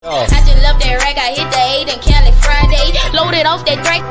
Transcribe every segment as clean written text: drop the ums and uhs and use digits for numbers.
I just love that rag. I hit the 8 and Cali Friday. Loaded off that drag.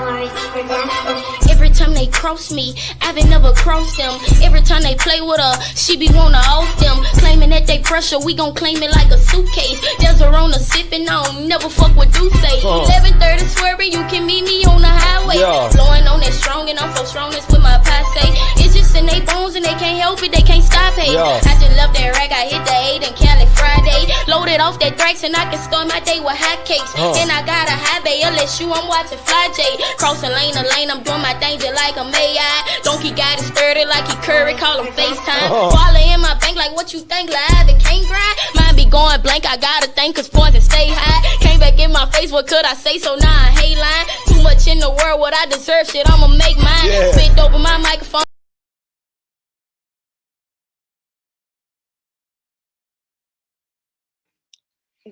Every time they cross me, I been never crossed them. Every time they play with her, she be wanna off them. Claiming that they pressure, we gon' claim it like a suitcase. There's a Rona sipping on, never fuck with Duce. 11:30 swerving, you can meet me on the highway. Blowing on that strong and I'm so strong, that's with my passe. It's just in they bones and they can't help it, they can't stop it. I just love that rag. I hit the 8 and Cali Friday. Loaded off that Drax and I can start my day with hot cakes. And I got a high bay, LSU, I'm watching Fly J. Crossing lane to lane, I'm doing my thing just like a May-I. Donkey got it sturdy like he Curry, call him FaceTime. Wallet in my bank like what you think, live it can't grind. Mine be going blank, I gotta think cause points stay high. Came back in my face, what could I say? So now I hate line. Too much in the world, what I deserve, shit, I'ma make mine. Spit over my microphone.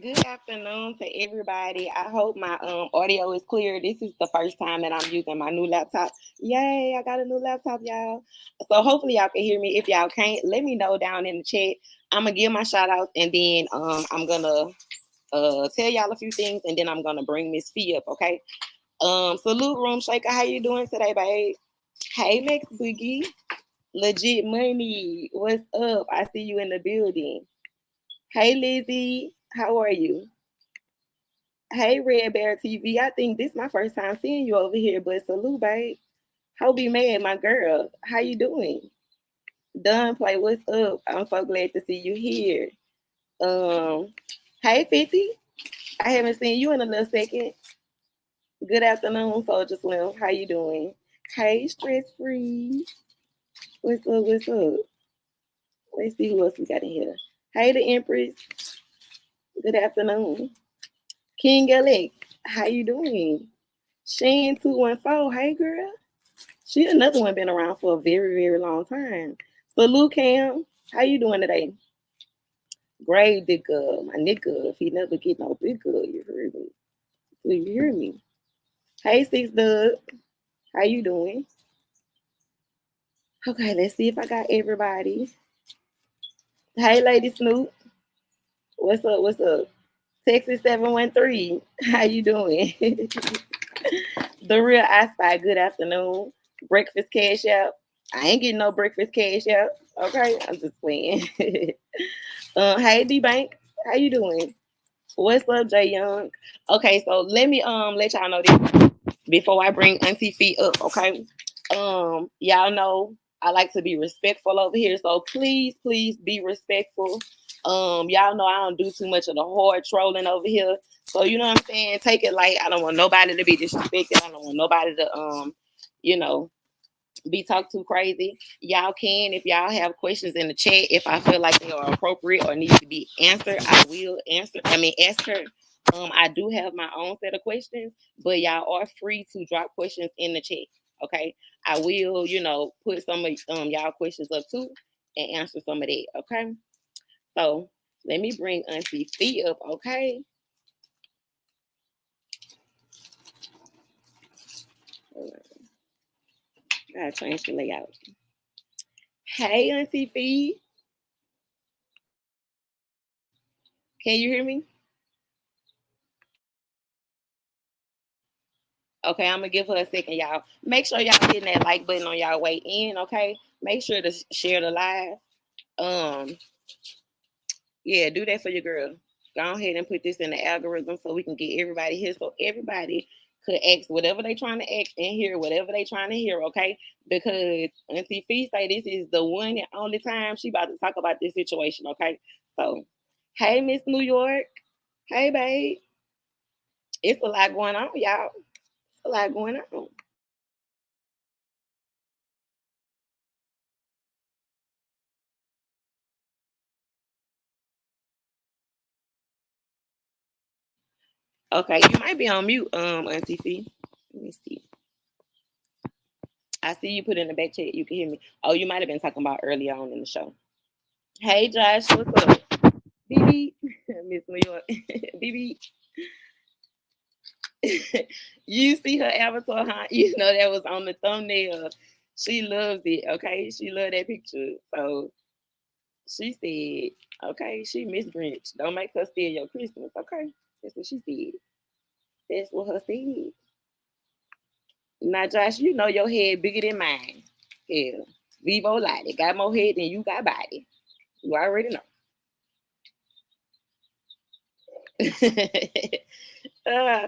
Good afternoon to everybody. I hope my audio is clear. This is the first time that I'm using my new laptop. Yay, I got a new laptop, y'all. So hopefully y'all can hear me. If y'all can't, let me know down in the chat. I'm going to give my shout outs and then I'm going to tell y'all a few things and then I'm going to bring Miss Fee up, okay? Salute Room Shaker. How you doing today, babe? Hey, Max Boogie. Legit Money. What's up? I see you in the building. Hey, Lizzie. How are you? Hey, Red Bear TV. I think this is my first time seeing you over here, but salute, babe. Hope you mad, my girl. How you doing? Done play. What's up? I'm so glad to see you here. Hey, 50. I haven't seen you in a little second. Good afternoon, Soldier Slim. How you doing? Hey, Stress Free. What's up? What's up? Let's see who else we got in here. Hey, the Empress. Good afternoon. King Alex, how you doing? Shane 214, hey girl. She another one been around for a very, very long time. Salute Cam, how you doing today? Grave digger, my nigga. If he never get no bigger, you heard me. Do you hear me? Hey 6 Dub, how you doing? Okay, let's see if I got everybody. Hey Lady Snoop. What's up? What's up? Texas 713. How you doing? The Real I Spy. Good afternoon. Breakfast cash out. I ain't getting no breakfast cash out. Okay, I'm just playing. Hey D Bank. How you doing? What's up, Jay Young? Okay, so let me let y'all know this before I bring Auntie Fee up. Okay. Y'all know I like to be respectful over here, so please be respectful. Y'all know I don't do too much of the hard trolling over here. So you know what I'm saying? Take it light. I don't want nobody to be disrespected. I don't want nobody to be talked too crazy. Y'all can, if y'all have questions in the chat, if I feel like they are appropriate or need to be answered, I will ask her. I do have my own set of questions, but y'all are free to drop questions in the chat. Okay. I will, put some of y'all questions up too and answer some of that. Okay. So let me bring Auntie Fee up, okay? Gotta change the layout. Hey, Auntie Fee. Can you hear me? Okay, I'm gonna give her a second, y'all. Make sure y'all hitting that like button on y'all way in, okay? Make sure to share the live. Yeah, do that for your girl. Go ahead and put this in the algorithm so we can get everybody here, so everybody could ask whatever they trying to ask and hear whatever they trying to hear, okay? Because Auntie Fee say this is the one and only time she about to talk about this situation, okay? So, hey, Miss New York. Hey, babe. It's a lot going on, y'all. It's a lot going on. Okay, you might be on mute, Auntie Fee. Let me see. I see you put in the back chat. You can hear me. Oh, you might have been talking about earlier on in the show. Hey, Josh, what's up? BB, Miss New York. BB. You see her avatar, huh? You know that was on the thumbnail. She loves it, okay? She loved that picture. So she said, okay, she Miss Grinch. Don't make her steal your Christmas, okay? That's what she said. That's what her said. Now, Josh, you know your head bigger than mine. Hell, Vivo Lottie got more head than you got body. You already know. uh,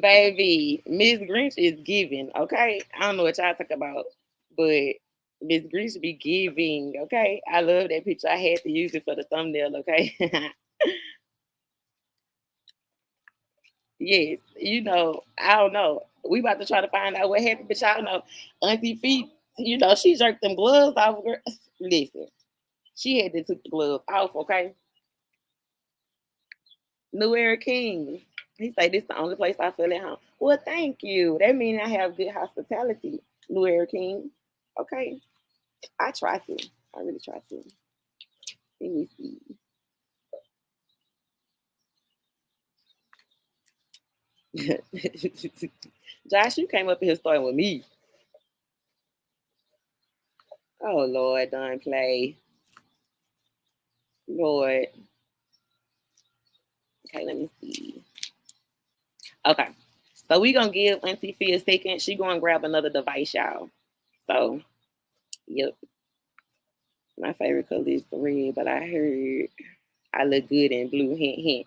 baby, Miss Grinch is giving, okay? I don't know what y'all talk about, but Miss Grinch be giving, okay? I love that picture. I had to use it for the thumbnail, okay? Yes, you know, I don't know. We about to try to find out what happened, but y'all know Auntie Fee, you know, she jerked them gloves off. Girl. Listen, she had to take the gloves off, okay? New Era King. He say this the only place I feel at home. Well, thank you. That means I have good hospitality, New Era King. Okay. I try to. I really try to. Let me see. Josh, you came up here starting with me. Oh Lord, don't play. Lord. Okay, let me see. Okay. So we gonna give Auntie Fee a second. She gonna grab another device, y'all. So, yep. My favorite color is the red, but I heard I look good in blue. Hint, hint.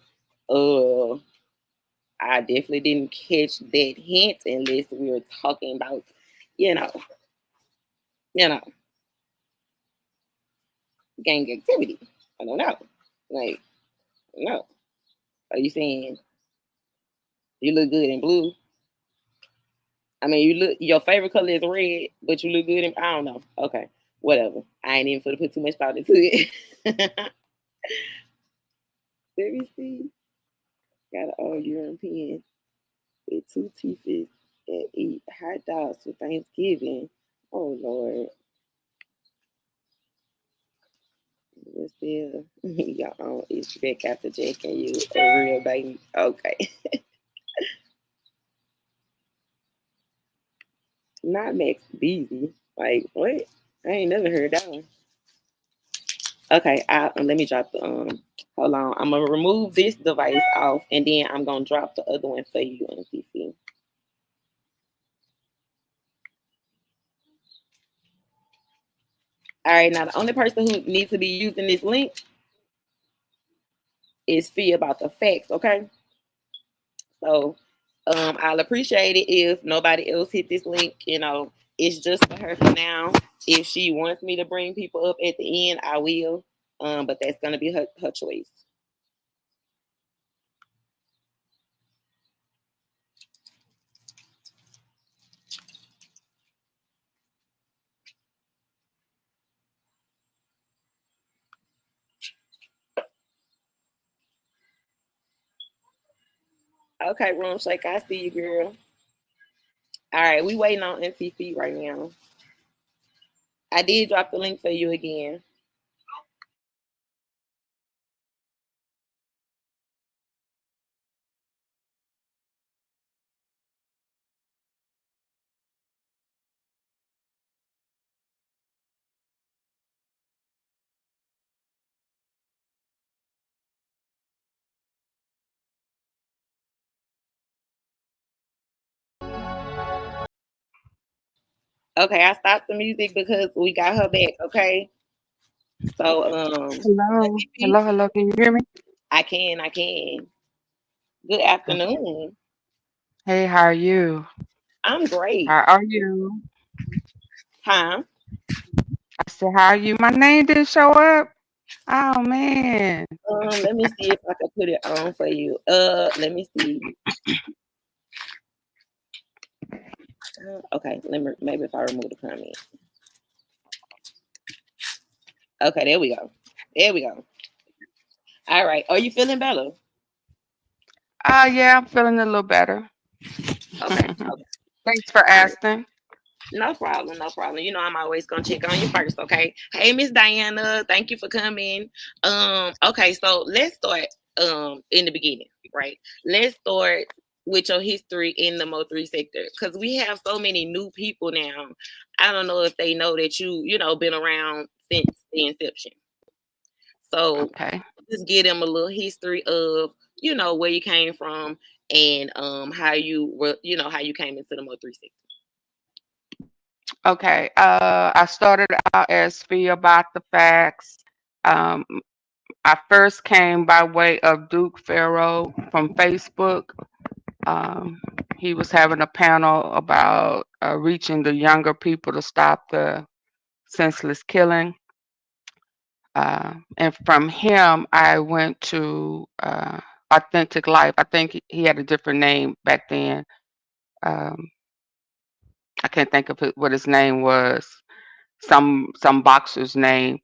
I definitely didn't catch that hint unless we were talking about, you know, you know, gang activity. I don't know. Like, no. Are you saying you look good in blue? I mean, you look. Your favorite color is red, but you look good in. I don't know. Okay, whatever. I ain't even for to put too much thought into it. Let me see. Got an old European with 2 teeth and eat hot dogs for Thanksgiving. Oh Lord. What's there? Your own is back after Jack and you a real baby. Okay. Not Max Beezy. Like what? I ain't never heard that one. Okay, let me drop the hold on. I'm gonna remove this device off and then I'm gonna drop the other one for you on CC. All right, now the only person who needs to be using this link is Fee About The Facts, okay? So I'll appreciate it if nobody else hit this link. You know, it's just for her for now. If she wants me to bring people up at the end, I will. But that's gonna be her choice. Okay, Room Shake, I see you, girl. All right, we waiting on Auntie Fee right now. I did drop the link for you again. Okay, I stopped the music because we got her back. Okay, so Hello, Auntie Fee, hello, hello. Can you hear me? I can. Good Okay. afternoon. Hey, how are you? I'm great. How are you? Huh? I said, how are you? My name didn't show up. Oh man. Let me see if I can put it on for you. Let me see. Okay, let me maybe if I remove the comment. Okay, there we go. There we go. All right. Are you feeling better? Yeah, I'm feeling a little better. Okay. Thanks for All right. asking. No problem, no problem. You know I'm always gonna check on you first, okay? Hey Miss Diana, thank you for coming. Okay, so let's start in the beginning, right? Let's start with your history in the Mo3 sector because we have so many new people now. I don't know if they know that you know, been around since the inception. So Okay. just give them a little history of, where you came from and how you were, how you came into the Mo 360. Okay. I started out as Fee About The Facts. Um, I first came by way of Duke Farrow from Facebook. Um, he was having a panel about reaching the younger people to stop the senseless killing. And from him, I went to Authentic Life. I think he had a different name back then. Um, I can't think of what his name was. Some boxer's name.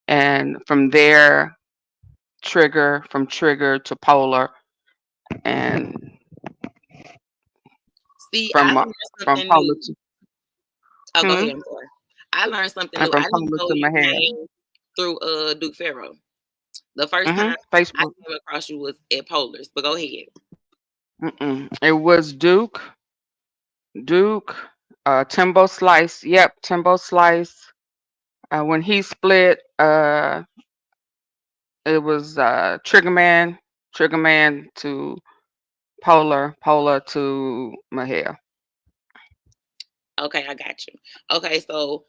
And from there, Trigger to Polar, and See, I from learned from something Polar new. to Oh, go hmm, ahead. I'm sorry. I learned something and new. from I didn't Polar know to you Mahale. came through Duke Farrow. The first time I Facebook. came across you was at Polars, but go ahead. It was Duke, Timbo Slice. Yep, Timbo Slice. When he split, it was Triggerman to Polar to Mahale. Okay, I got you. Okay, so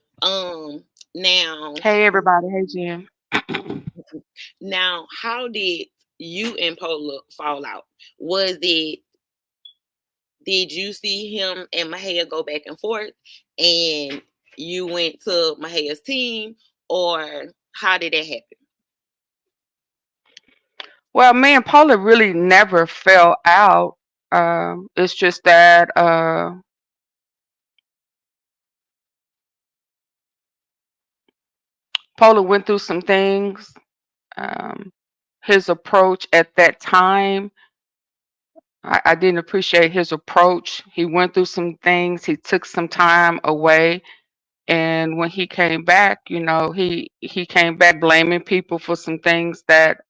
now Hey everybody, hey Jim. how did you and Polar fall out? Was it Did you see him and Mahia go back and forth and you went to Mahia's team, or how did that happen? Well, me and Paula really never fell out. It's just that Paula went through some things. Um, his approach at that time, I didn't appreciate his approach. He went through some things. He took some time away, and when he came back, he came back blaming people for some things that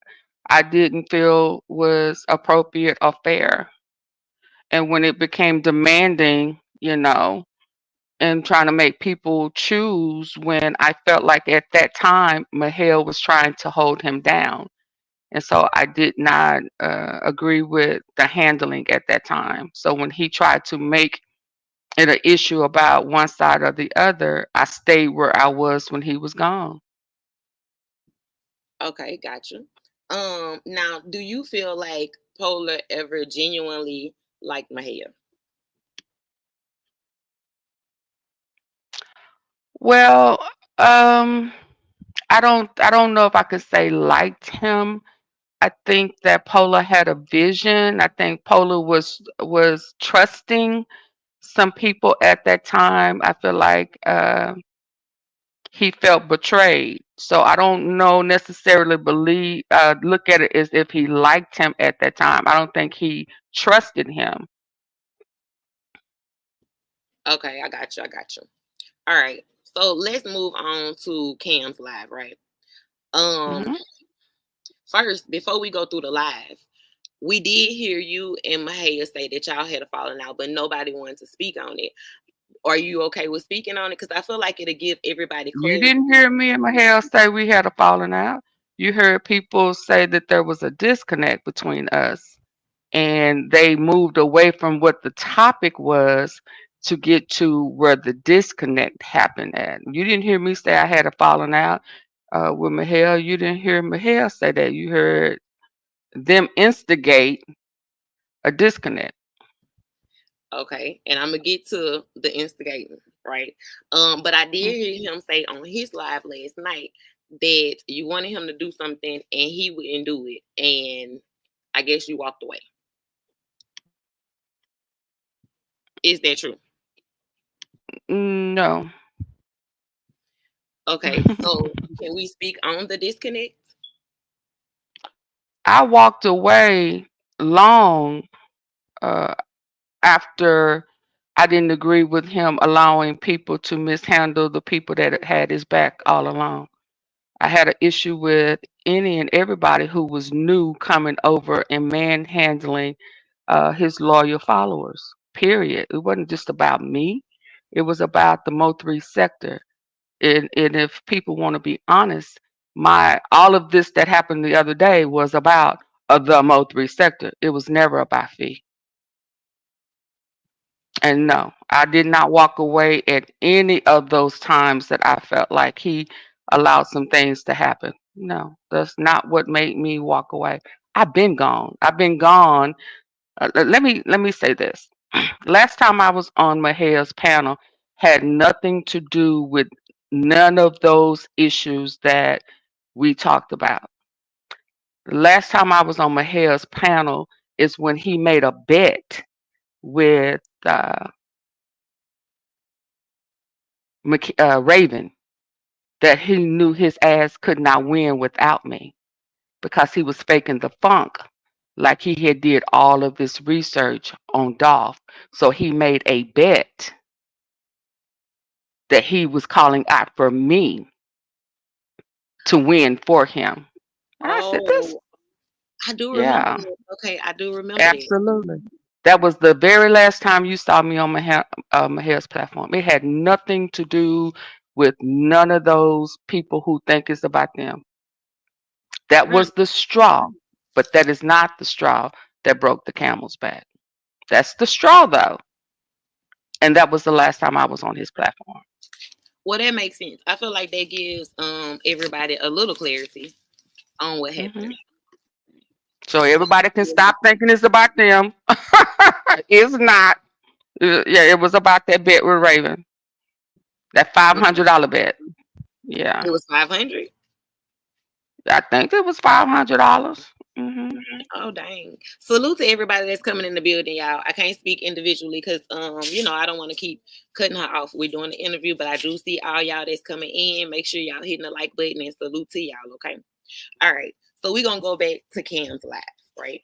I didn't feel was appropriate or fair. And when it became demanding, and trying to make people choose, when I felt like at that time Mahale was trying to hold him down. And so I did not agree with the handling at that time. So when he tried to make it an issue about one side or the other, I stayed where I was when he was gone. Okay, got you. Now, do you feel like Polar ever genuinely liked Mahia? Well, um, I don't know if I could say liked him. I think that Pola had a vision. I think Pola was trusting some people at that time. I feel like he felt betrayed. So I don't know necessarily look at it as if he liked him at that time. I don't think he trusted him. Okay, I got you. I got you. All right. So let's move on to Cam's live, right? Um, Hmm. First, before we go through the live, we did hear you and Mahia say that y'all had a falling out, but nobody wanted to speak on it. Are you okay with speaking on it? Because I feel like it'll give everybody You clarity. didn't hear me and Mahel say we had a falling out. You heard people say that there was a disconnect between us, and they moved away from what the topic was to get to where the disconnect happened at. You didn't hear me say I had a falling out with Mahel. You didn't hear Mahel say that. You heard them instigate a disconnect. Okay, and I'm gonna get to the instigating, right? But I did hear him say on his live last night that you wanted him to do something and he wouldn't do it, and I guess you walked away. Is that true? No. Okay, so can we speak on the disconnect? I walked away long uh, after I didn't agree with him allowing people to mishandle the people that had his back all along. I had an issue with any and everybody who was new coming over and manhandling his loyal followers. Period. It wasn't just about me. It was about the Mo3 sector. And if people want to be honest, All of this that happened the other day was about the Mo3 sector. It was never about Fee. And no, I did not walk away at any of those times that I felt like he allowed some things to happen. No, that's not what made me walk away. I've been gone. I've been gone. Let me say this. Last time I was on Mahair's panel had nothing to do with none of those issues that we talked about. The last time I was on Mahair's panel is when he made a bet with Raven that he knew his ass could not win without me because he was faking the funk like he had did all of this research on Dolph. So he made a bet that he was calling out for me to win for him. And I said, this, Oh, I do remember yeah, that. Okay, I do remember that. absolutely. That was the very last time you saw me on Mahair's platform. It had nothing to do with none of those people who think it's about them. That Mm. was the straw, but that is not the straw that broke the camel's back. That's the straw, though. And that was the last time I was on his platform. Well, that makes sense. I feel like that gives everybody a little clarity on what Hmm. happened. So everybody can stop thinking it's about them. It's not. Yeah, it was about that bet with Raven. That $500 bet. Yeah, It was 500. I think it was $500. Hmm. Oh dang! Salute to everybody that's coming in the building, y'all. I can't speak individually because I don't want to keep cutting her off. We're doing the interview, but I do see all y'all that's coming in. Make sure y'all hitting the like button and salute to y'all. Okay. All right. So we're gonna go back to Cam's live, right?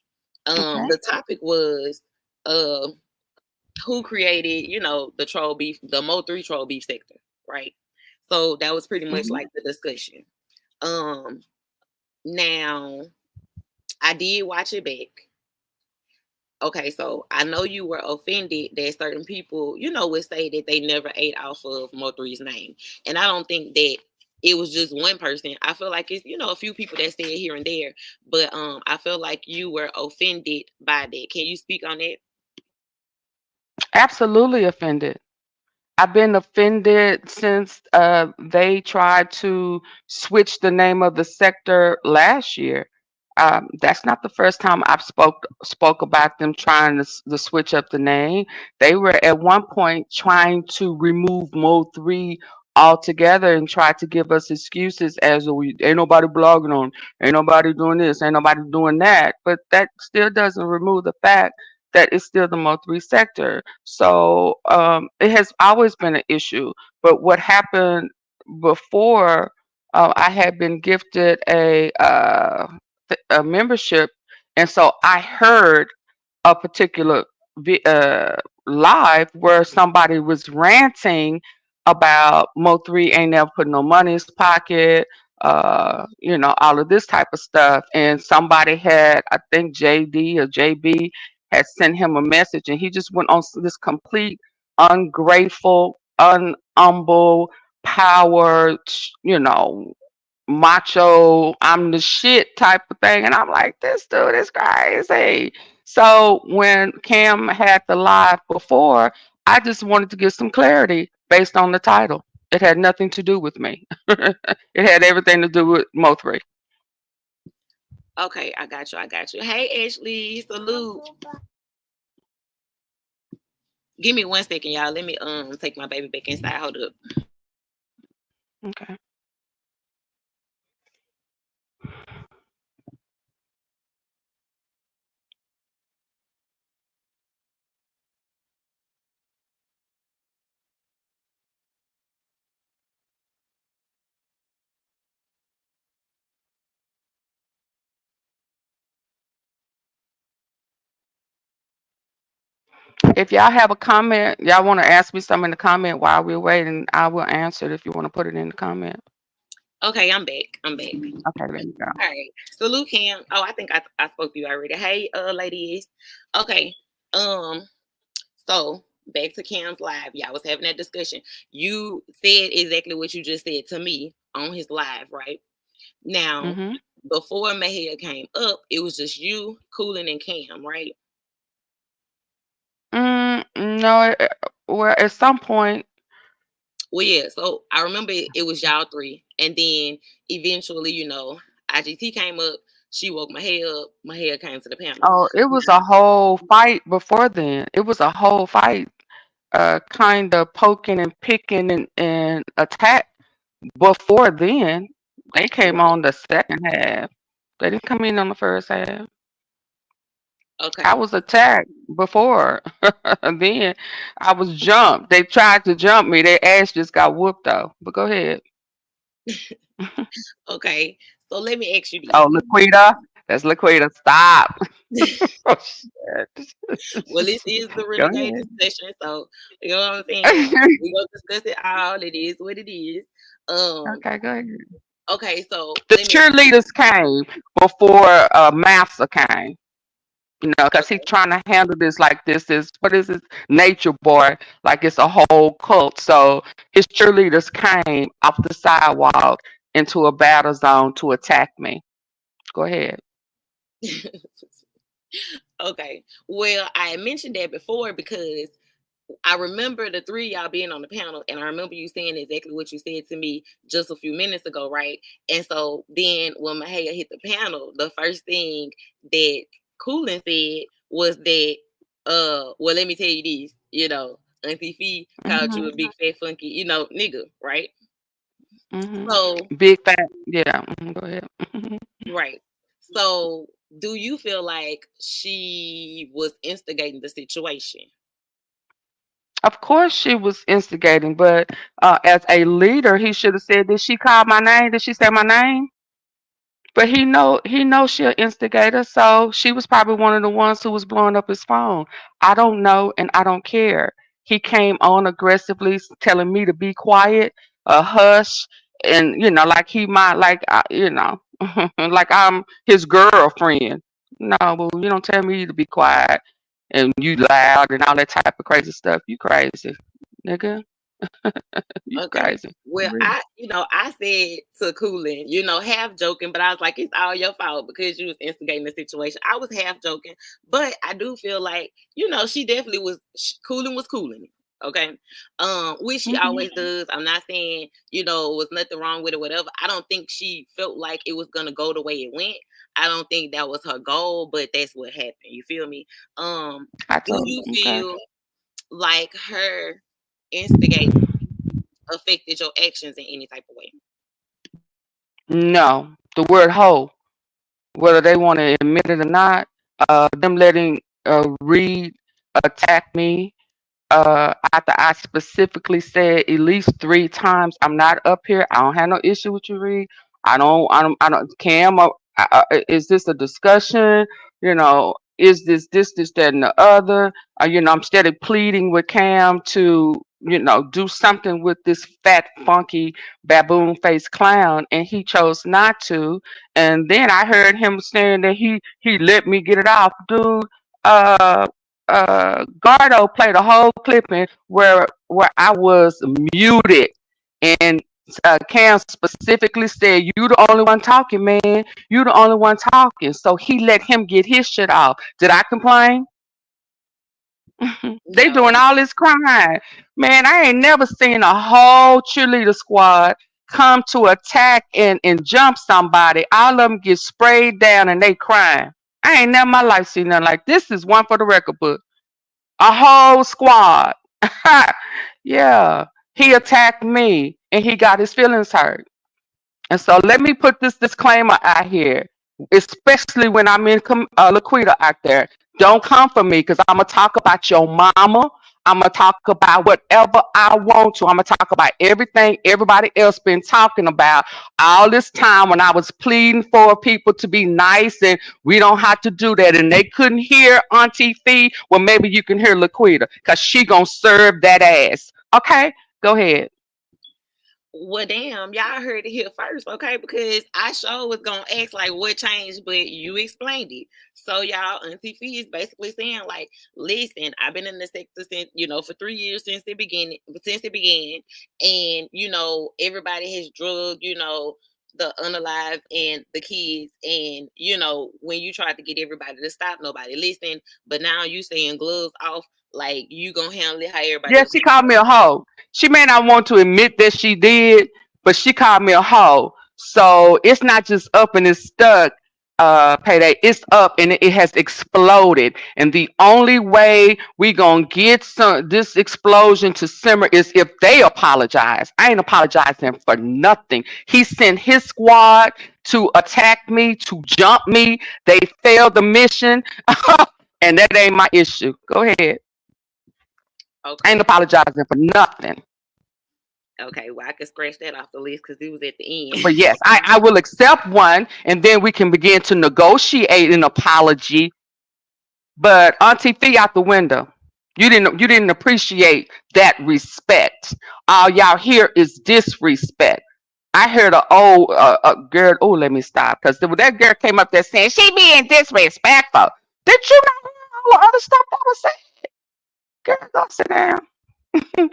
Okay. The topic was uh who created, the troll beef, the Mo3 troll beef sector, right? So that was pretty much Hmm. like the discussion. Um Now I did watch it back. Okay, so I know you were offended that certain people, would say that they never ate off of Mo3's name. And I don't think that it was just one person. I feel like it's, a few people that said here and there. But I feel like you were offended by that. Can you speak on that? Absolutely offended. I've been offended since they tried to switch the name of the sector last year. That's not the first time I've spoke about them trying to switch up the name. They were at one point trying to remove Mode 3 altogether and try to give us excuses as we ain't nobody blogging on, ain't nobody doing this, ain't nobody doing that. But that still doesn't remove the fact that it's still the Mode 3 sector. So it has always been an issue. But what happened before, I had been gifted a membership, and so I heard a particular live where somebody was ranting about Mo3 ain't never put no money in his pocket, all of this type of stuff. And somebody had, I think JD or JB had sent him a message, and he just went on this complete ungrateful, unhumble, power, macho, I'm the shit type of thing. And I'm like, this dude is crazy. So when Cam had the live before, I just wanted to get some clarity based on the title. It had nothing to do with me. It had everything to do with Mo3. Okay, I got you. I got you. Hey, Ashley, salute. Give me 1 second, y'all. Let me take my baby back inside. Hold up. Okay. If y'all have a comment, y'all want to ask me something in the comment while we're waiting, I will answer it if you want to put it in the comment. Okay, I'm back. I'm back. Okay, there you go. All right. Salute Cam. Oh, I think I spoke to you already. Hey, ladies. Okay. So back to Cam's live. Y'all was having that discussion. You said exactly what you just said to me on his live, right? Now, Mm-hmm. before Mahia came up, it was just you, Coolin, and Cam, right? No, well, at some point, Well, yeah. So I remember it was y'all three, and then eventually, IGT came up. She woke Mahia up. Mahia came to the panel. oh, it was a whole fight before then. It was a whole fight, kind of poking and picking and attack before then. They came Right. on the second half. They didn't come in on the first half. I Okay. was attacked before. Then I was jumped. They tried to jump me. Their ass just got whooped though. But go ahead. Okay. So let me ask you Oh, Laquita. That's Laquita. Stop. this. Oh, shit. Well, this is the Go Renegade Discussion, so you know what I'm saying. ahead. We gonna discuss it all. It is what it is. Um. Okay, go ahead. Okay. So The let me. cheerleaders came before Massa came. You know, because he's Okay. trying to handle this like this is what is this nature boy, like it's a whole cult. So his cheerleaders came off the sidewalk into a battle zone to attack me. Go ahead. Okay. Well, I had mentioned that before because I remember the three of y'all being on the panel, and I remember you saying exactly what you said to me just a few minutes ago, right? And so then when Mahaya hit the panel, the first thing that Coolin said was that, well, let me tell you this, Auntie Fee called you Mhm. a big fat funky, nigga, right? Mhm. So, Big fat. Yeah. Go ahead. right. So, do you feel like she was instigating the situation? Of course, she was instigating, but as a leader, he should have said, "Did she call my name? Did she say my name?" But he knows she an instigator, so she was probably one of the ones who was blowing up his phone. I don't know and I don't care. He came on aggressively telling me to be quiet, hush, and like he might like I'm his girlfriend. No, well, you don't tell me to be quiet and you loud and all that type of crazy stuff. You crazy, nigga. You Okay. crazy. Well, I said to Coolin, half joking, but I was like, it's all your fault because you was instigating the situation. I was half joking, but I do feel like, she definitely was. Coolin was cooling. Okay. Which she Mhm. always does. I'm not saying, was nothing wrong with it, whatever. I don't think she felt like it was gonna go the way it went. I don't think that was her goal, but that's what happened. You feel me? I Do told you him, okay. feel like her instigate affected your actions in any type of way? No, the word hoe, whether they want to admit it or not, them letting Reed attack me after I specifically said at least 3 times, I'm not up here. I don't have no issue with you, Reed. I don't. Cam, is this a discussion? Is this, that, and the other? I'm steady pleading with Cam to, do something with this fat, funky, baboon faced clown, and he chose not to. And then I heard him saying that he let me get it off, dude. Uh, Gardo played a whole clipping where I was muted, and Cam specifically said, "You the only one talking, man. You the only one talking." So he let him get his shit off. Did I complain? They No. doing all this crying, man. I ain't never seen a whole cheerleader squad come to attack and jump somebody. All of them get sprayed down and they crying. I ain't never in my life seen nothing like this. Is one for the record book. A whole squad. Yeah. He attacked me and he got his feelings hurt. And so let me put this disclaimer out here, especially when I'm in Laquita out there. Don't come for me because I'm going to talk about your mama. I'm going to talk about whatever I want to. I'm going to talk about everything everybody else been talking about all this time when I was pleading for people to be nice and we don't have to do that. And they couldn't hear Auntie Fee. Well, maybe you can hear Laquita because she going to serve that ass. Okay? Go ahead. Well, damn, y'all heard it here first, okay? Because I sure was gonna ask like what changed, but you explained it. So y'all, Auntie Fee is basically saying like, listen, I've been in the sector since for 3 years since it began, and everybody has drugged the unalive and the kids, and you know, when you tried to get everybody to stop, nobody listened. But now you saying gloves off, like you gonna handle it how everybody Yeah, else. she called me a hoe. She may not want to admit that she did, but she called me a hoe. So it's not just up and it's stuck, payday. It's up and it has exploded. And the only way we gonna get this explosion to simmer is if they apologize. I ain't apologizing for nothing. He sent his squad to attack me, to jump me. They failed the mission. And that ain't my issue. Go ahead. I ain't Okay. apologizing for nothing. Okay, well, I could scratch that off the list because it was at the end. But yes, I will accept one and then we can begin to negotiate an apology. But Auntie Fee out the window. You didn't appreciate that respect. All y'all hear is disrespect. I heard an old girl. Oh, let me stop because that girl came up there saying she being disrespectful. Did you not hear all the other stuff that was said? Girl, go sit down.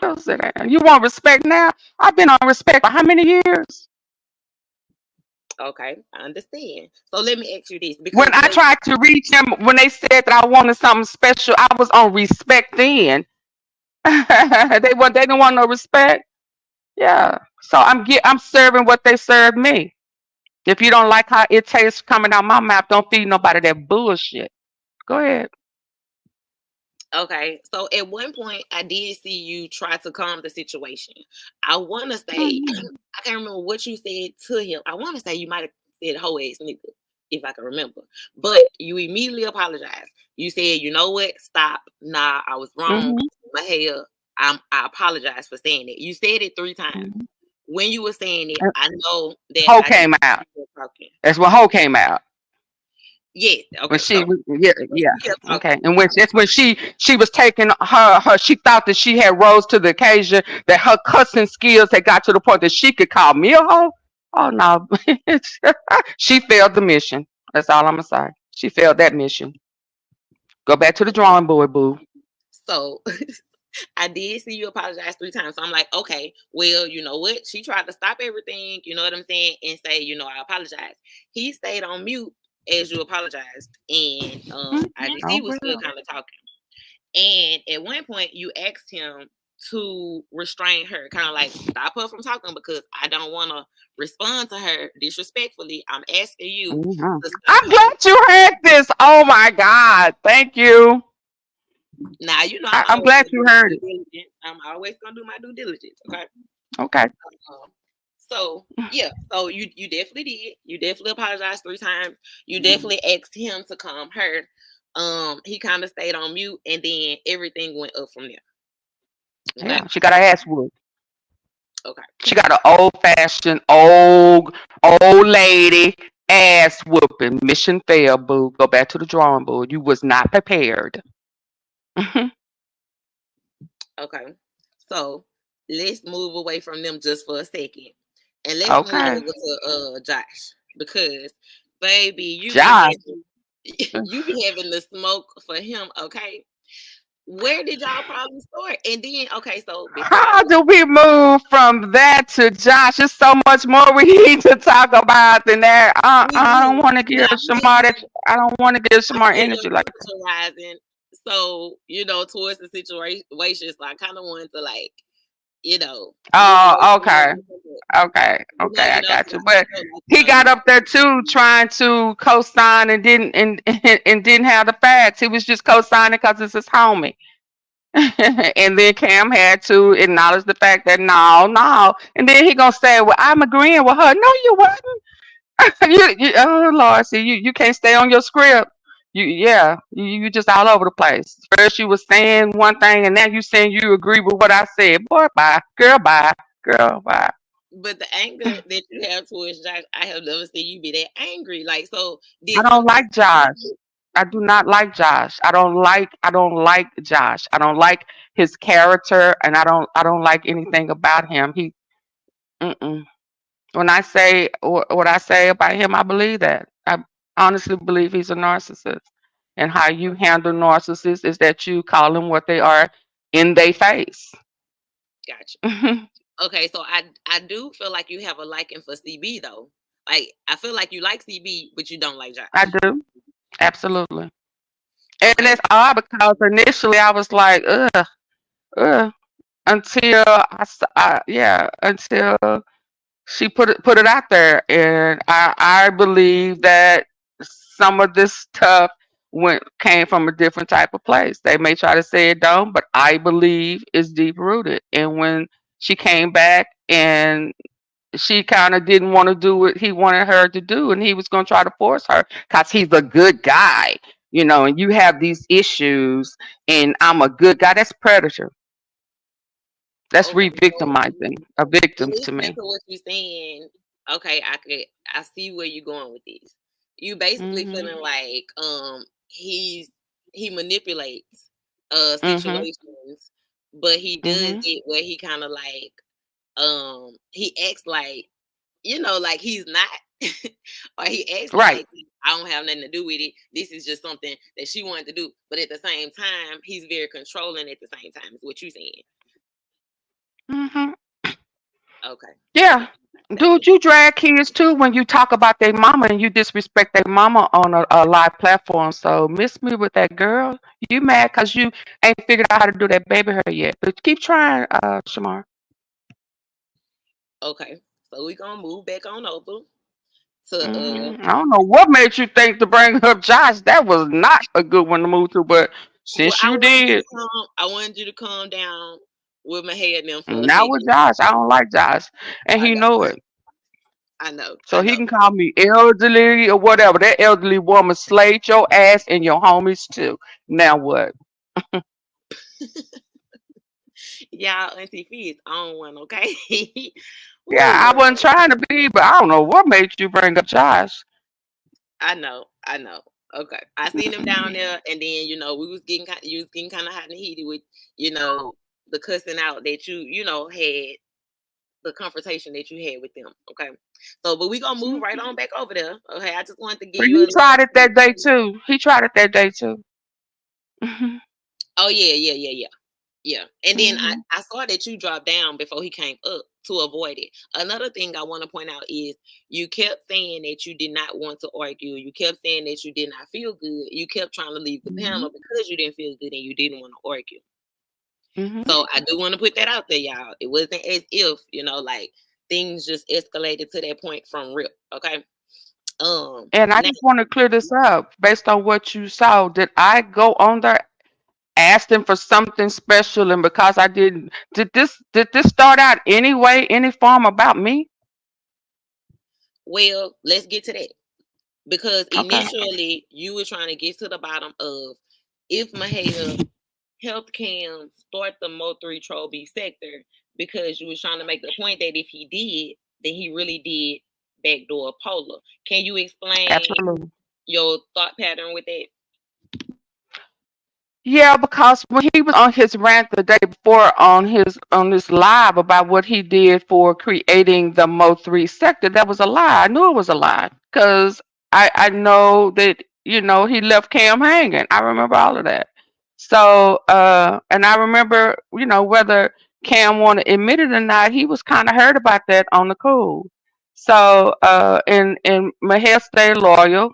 Go sit down. You want respect now? I've been on respect for how many years? Okay, I understand. So let me ask you this, When because I tried to reach them, when they said that I wanted something special, I was on respect then. They didn't want no respect. Yeah. So I'm serving what they served me. If you don't like how it tastes coming out my mouth, don't feed nobody that bullshit. Go ahead. okay, so at one point I did see you try to calm the situation. I want to say Mhm. I can't remember what you said to him. I want to say you might have said "hoe ass nigga," if I can remember. But you immediately apologized. You said, "You know what? Stop. Nah, I was wrong. Mhm. My hair. I apologize for saying it." You said it 3 times. Mhm. When you were saying it, And I know that Ho I did came out. keep talking. That's when Ho came out. Yeah. When Okay. she So was, yeah, when yeah, you kept okay. talking, And when that's when she was taking her she thought that she had rose to the occasion, that her cussing skills had got to the point that she could call me a hoe. Oh no. She failed the mission. That's all I'm gonna say. She failed that mission. Go back to the drawing board, boo. so I did see you apologize 3 times. So I'm like, okay, well, you know what? She tried to stop everything, you know what I'm saying, and say, I apologize. He stayed on mute as you apologized, and Mhm. Oh IGC was still well. kind of talking. And at one point, you asked him to restrain her, kind of like stop her from talking because I don't want to respond to her disrespectfully. I'm asking you Mhm. to stop I'm her. glad you heard this. Oh my God. Thank you. Now, I'm I'm always glad gonna you do my heard due it. diligence. I'm always gonna do my due diligence. Okay. Okay. Um, so yeah, so you definitely did. You definitely apologized 3 times. You definitely asked him to calm her. He kind of stayed on mute, and then everything went up from there. Okay. Yeah. She got her ass whooped. Okay. She got an old fashioned, old lady ass whooping. Mission failed, boo. Go back to the drawing board. You was not prepared. Mhm. Okay. So let's move away from them just for a second, and let's move Okay. over to Josh, because baby, you be Josh. having you be having the smoke for him. Okay. Where did y'all problem start? And then, okay, so before I How go, do we move from that to Josh? There's so much more we need to talk about than that. we I don't do. want to Now give Shamar that. I don't want to give I Shamar feel your energy like that. temperature rising. So, towards the situation, so I kind of wanted to move away Oh, from that. okay. Okay, okay, I So got you. I But feel like, he got up there too, trying to co-sign and didn't and didn't have the facts. He was just co-signing because it's his homie. And then Cam had to acknowledge the fact that no, and then he gonna say, "Well, I'm agreeing with her." No, you wasn't. Oh Lord, see, you can't stay on your script. You just all over the place. First you was saying one thing, and now you saying you agree with what I said. Boy, bye, girl, bye. but the anger that you have towards Josh, I have never seen you be that angry. Like, so I did don't something like Josh. I do not like Josh. I don't like Josh. I don't like his character, and I don't like anything about him. Mm-mm. When I say what I say about him, I believe that. I honestly believe he's a narcissist. And how you handle narcissists is that you call them what they are in their face. gotcha? Okay, so I do feel like you have a liking for CB though. Like I feel like you like CB, but you don't like I Josh. do. Absolutely. And Okay. it's odd because initially I was like, ugh, until yeah, until she put it out there, and I believe that some of this stuff came from a different type of place. They may try to say it don't, but I believe it's deep rooted. And when she came back and she kind of didn't want to do what he wanted her to do, and he was going to try to force her because he's a good guy, and you have these issues, and I'm a good guy. That's predator. That's Okay. So re-victimizing a victim to listening me. to what you're saying, okay, I see where you're going with this. You basically Mhm. feeling like he manipulates Mhm. situations, but he does Mhm. it where he kind of like he acts like like he's not or he acts Right. like I don't have nothing to do with it. This is just something that she wanted to do. But at the same time, he's very controlling at the same time, is what you saying. Mhm. Okay. Yeah. Okay. That Dude, makes you drag kids too when you talk about their mama and you disrespect their mama on a live platform. So miss me with that, girl. You mad because you ain't figured out how to do that baby hair yet. But keep trying, Shamar. okay. So we gonna move back on over to I don't know what made you think to bring up Josh. That was not a good one to move to, but well, since you did, I wanted you to calm down with my head them for a now with second. Josh, I don't like Josh. And I he know, know it. I know, So I he know. can call me elderly or whatever. That elderly woman slayed your ass and your homies too. Now what? Y'all, Auntie Fee is on one, okay? Yeah, Ooh, I wasn't Lord. trying to be, but I don't know what made you bring up Josh. I know, I know. Okay, I seen him down there, and then we was you was getting kind of hot and heated with the cussing out that had the confrontation that you had with them. Okay, so but we gonna move right on back over there. Okay, I just wanted to give But you he a tried it that day little. too. He tried it that day too. Mhm. Oh yeah, yeah, yeah, yeah. Yeah, and then I, Mhm. I saw that you dropped down before he came up to avoid it. Another thing I want to point out is you kept saying that you did not want to argue. You kept saying that you did not feel good. You kept trying to leave the Mhm. panel because you didn't feel good and you didn't want to argue. Mhm. So I do want to put that out there, y'all. It wasn't as if like things just escalated to that point from rip. Okay. And I Now, just want to clear this up based on what you saw. Did I go on there asking for something special, and because I didn't, did this start out anyway, any form about me? well, let's get to that. Because Okay. initially you were trying to get to the bottom of if Mahaya helped Cam start the Mo3 Trophy sector, because you was trying to make the point that if he did, then he really did backdoor Polar. Can you explain Absolutely. your thought pattern with that? Yeah, because when he was on his rant the day before on this live about what he did for creating the Mo3 sector, that was a lie. I knew it was a lie because I know that he left Cam hanging. I remember all of that. So and I remember whether Cam wanted to admit it or not, he was kind of hurt about that on the cool. So and Mahel stayed loyal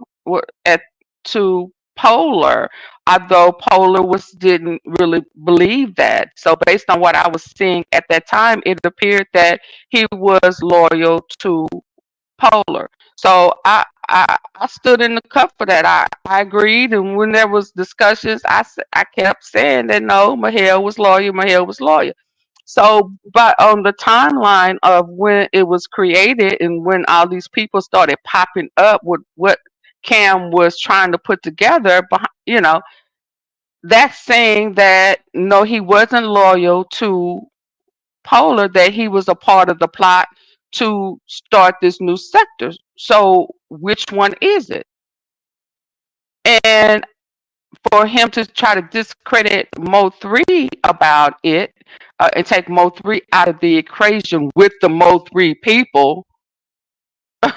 at to Polar, although Polar didn't really believe that. So based on what I was seeing at that time, it appeared that he was loyal to Polar. So I stood in the cup for that. I agreed, and when there was discussions, I kept saying that no, Mahel was loyal. Mahel was loyal. So, but on the timeline of when it was created and when all these people started popping up with what Cam was trying to put together, that's saying that no, he wasn't loyal to Polar, that he was a part of the plot to start this new sector. So, which one is it? And for him to try to discredit Mo 3 about it and take Mo 3 out of the equation with the Mo 3 people,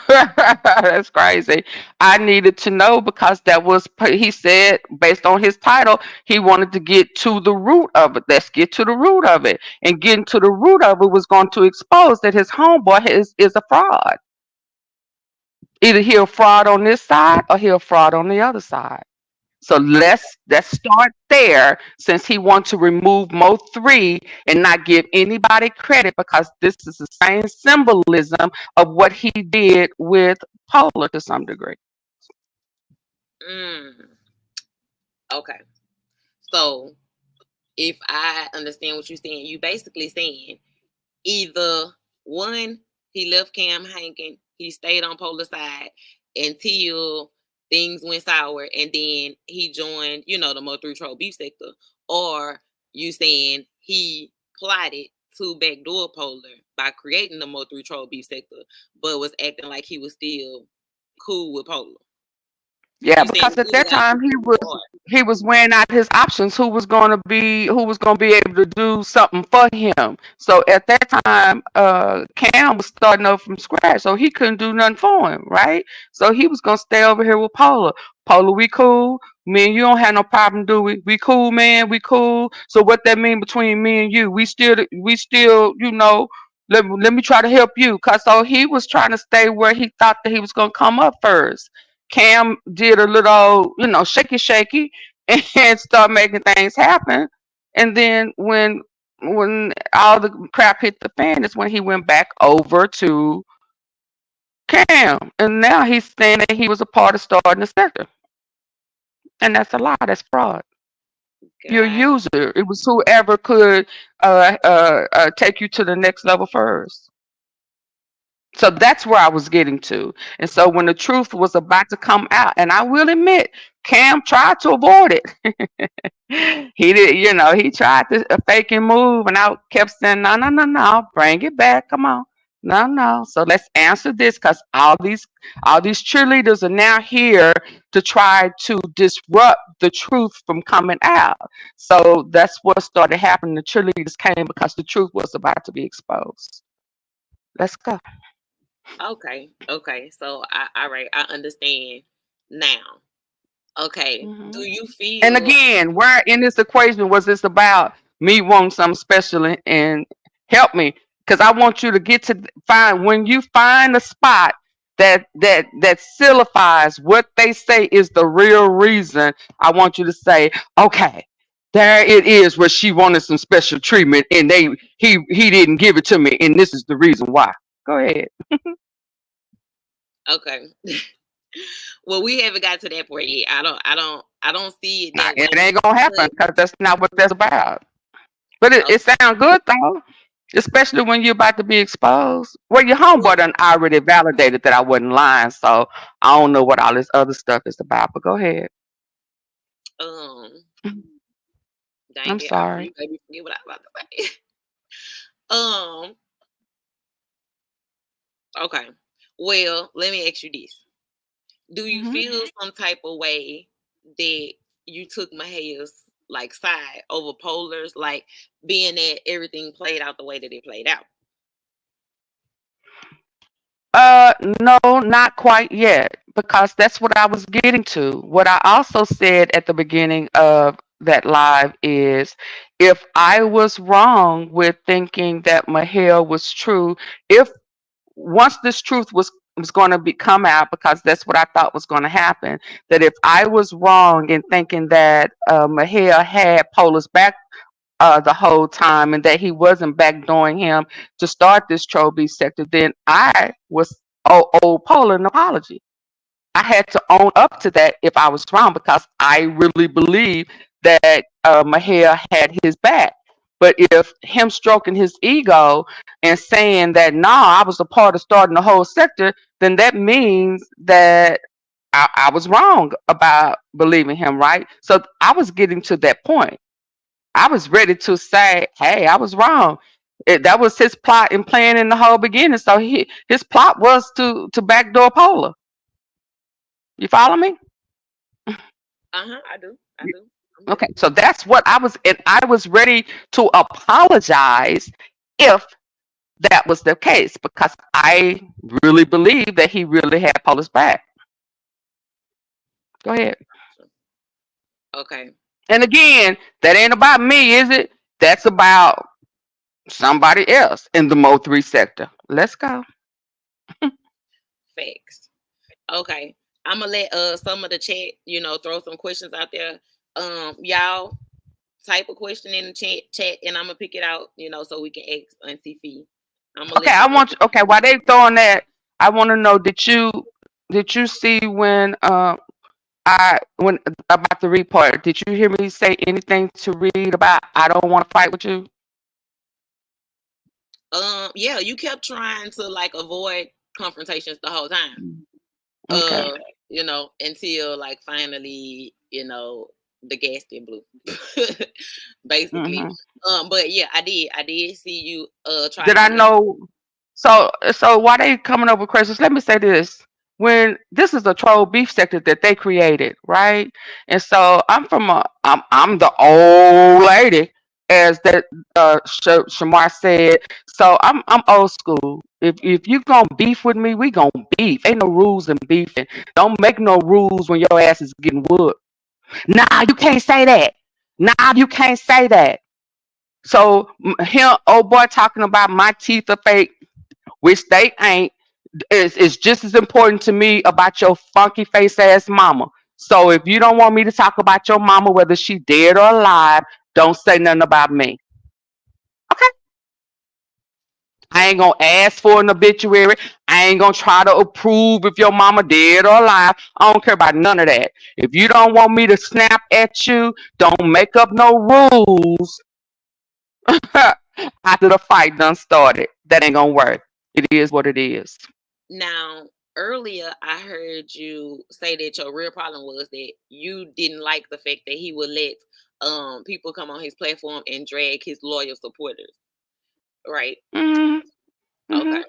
that's crazy. I needed to know because he said, based on his title, he wanted to get to the root of it. Let's get to the root of it. And getting to the root of it was going to expose that his homeboy is a fraud. Either he a fraud on this side or he a fraud on the other side. So let's start there, since he wants to remove Mo 3 and not give anybody credit, because this is the same symbolism of what he did with Polar to some degree. Okay. So if I understand what you're saying, you basically saying either one, he left Cam hanging, he stayed on Polar's side until things went sour, and then he joined, the Mo 3 troll beef sector, or you saying he plotted to backdoor Polar by creating the Mo 3 troll beef sector, but was acting like he was still cool with Polar. Yeah, because at that time he was weighing out his options. Who was going to be able to do something for him? So at that time, Cam was starting up from scratch, so he couldn't do nothing for him, right? So he was gonna stay over here with Polar. Polar, we cool. Me and you don't have no problem, do we? We cool, man. We cool. So what that mean between me and you? We still, Let me try to help you, cause so he was trying to stay where he thought that he was gonna come up first. Cam did a little, shaky, and start making things happen. And then when all the crap hit the fan, is when he went back over to Cam, and now he's saying that he was a part of starting the sector, and that's a lie. That's fraud. You're a user. It was whoever could take you to the next level first. So that's where I was getting to. And so when the truth was about to come out, and I will admit, Cam tried to avoid it. He did, he tried to fake and move, and I kept saying, no, no, no, no, bring it back. Come on. No, no. So let's answer this, because all these cheerleaders are now here to try to disrupt the truth from coming out. So that's what started happening. The cheerleaders came because the truth was about to be exposed. Let's go. Okay. So all right, I understand now. Okay. Do you feel? And again, where in this equation was this about me wanting something special and help me? Because I want you to get to find, when you find a spot that sillifies what they say is the real reason. I want you to say, okay, there it is, where she wanted some special treatment, and he didn't give it to me, and this is the reason why. Go ahead. Okay. Well, we haven't got to that point yet. I don't see it that way. It ain't gonna happen, because that's not what that's about. But it sounds good though, especially when you're about to be exposed. Well, your homeboy done already validated that I wasn't lying, so I don't know what all this other stuff is about. But go ahead. Dang I'm it, sorry. I maybe forget what I was about to say. Okay. Well, let me ask you this. Do you feel some type of way that you took Mahaya's side over Polar's, being that everything played out the way that it played out? No, not quite yet, because that's what I was getting to. What I also said at the beginning of that live is, if I was wrong with thinking that Mahia was true, if once this truth was going to come out, because that's what I thought was going to happen, that if I was wrong in thinking that Mahia had Polar's back the whole time, and that he wasn't backdooring him to start this troll B sector, then I was owed Polar an apology. I had to own up to that if I was wrong, because I really believe that Mahia had his back. But if him stroking his ego and saying that, nah, I was a part of starting the whole sector, then that means that I was wrong about believing him, right? So I was getting to that point. I was ready to say, hey, I was wrong. That was his plot and plan in the whole beginning. So his plot was to backdoor Polar. You follow me? I do. Okay, so that's what I was, and I was ready to apologize if that was the case, because I really believe that he really had Polar's back. Go ahead. Okay. And again, that ain't about me, is it? That's about somebody else in the Mo 3 sector. Let's go. Facts. Okay. I'm gonna let some of the chat, throw some questions out there. Y'all type a question in the chat, and I'm gonna pick it out, so we can ask Auntie Fee. I'm gonna Okay, let the okay, while they throwing that, I want to know, did you see when I when about the read part? Did you hear me say anything to read about I don't want to fight with you? yeah, you kept trying to like avoid confrontations the whole time. Okay. Until like finally, the gasket blew. Basically. But yeah, I did see you try Did to I get in. know? So why they coming up with questions? Let me say this. When this is a troll beef sector that they created, right? And so I'm the old lady, as that Shamar said. So I'm old school. If you gonna beef with me, we gonna beef. Ain't no rules in beefing. Don't make no rules when your ass is getting whooped. Nah, you can't say that. Nah, you can't say that. So him, old boy, talking about my teeth are fake, which they ain't, is just as important to me about your funky face ass mama. So if you don't want me to talk about your mama, whether she dead or alive, don't say nothing about me. Okay? I ain't gonna ask for an obituary. I ain't gonna try to approve if your mama dead or alive. I don't care about none of that. If you don't want me to snap at you, don't make up no rules after the fight done started. That ain't gonna work. It is what it is. Now, earlier I heard you say that your real problem was that you didn't like the fact that he would let people come on his platform and drag his loyal supporters, right? Hmm. Hmm. Okay.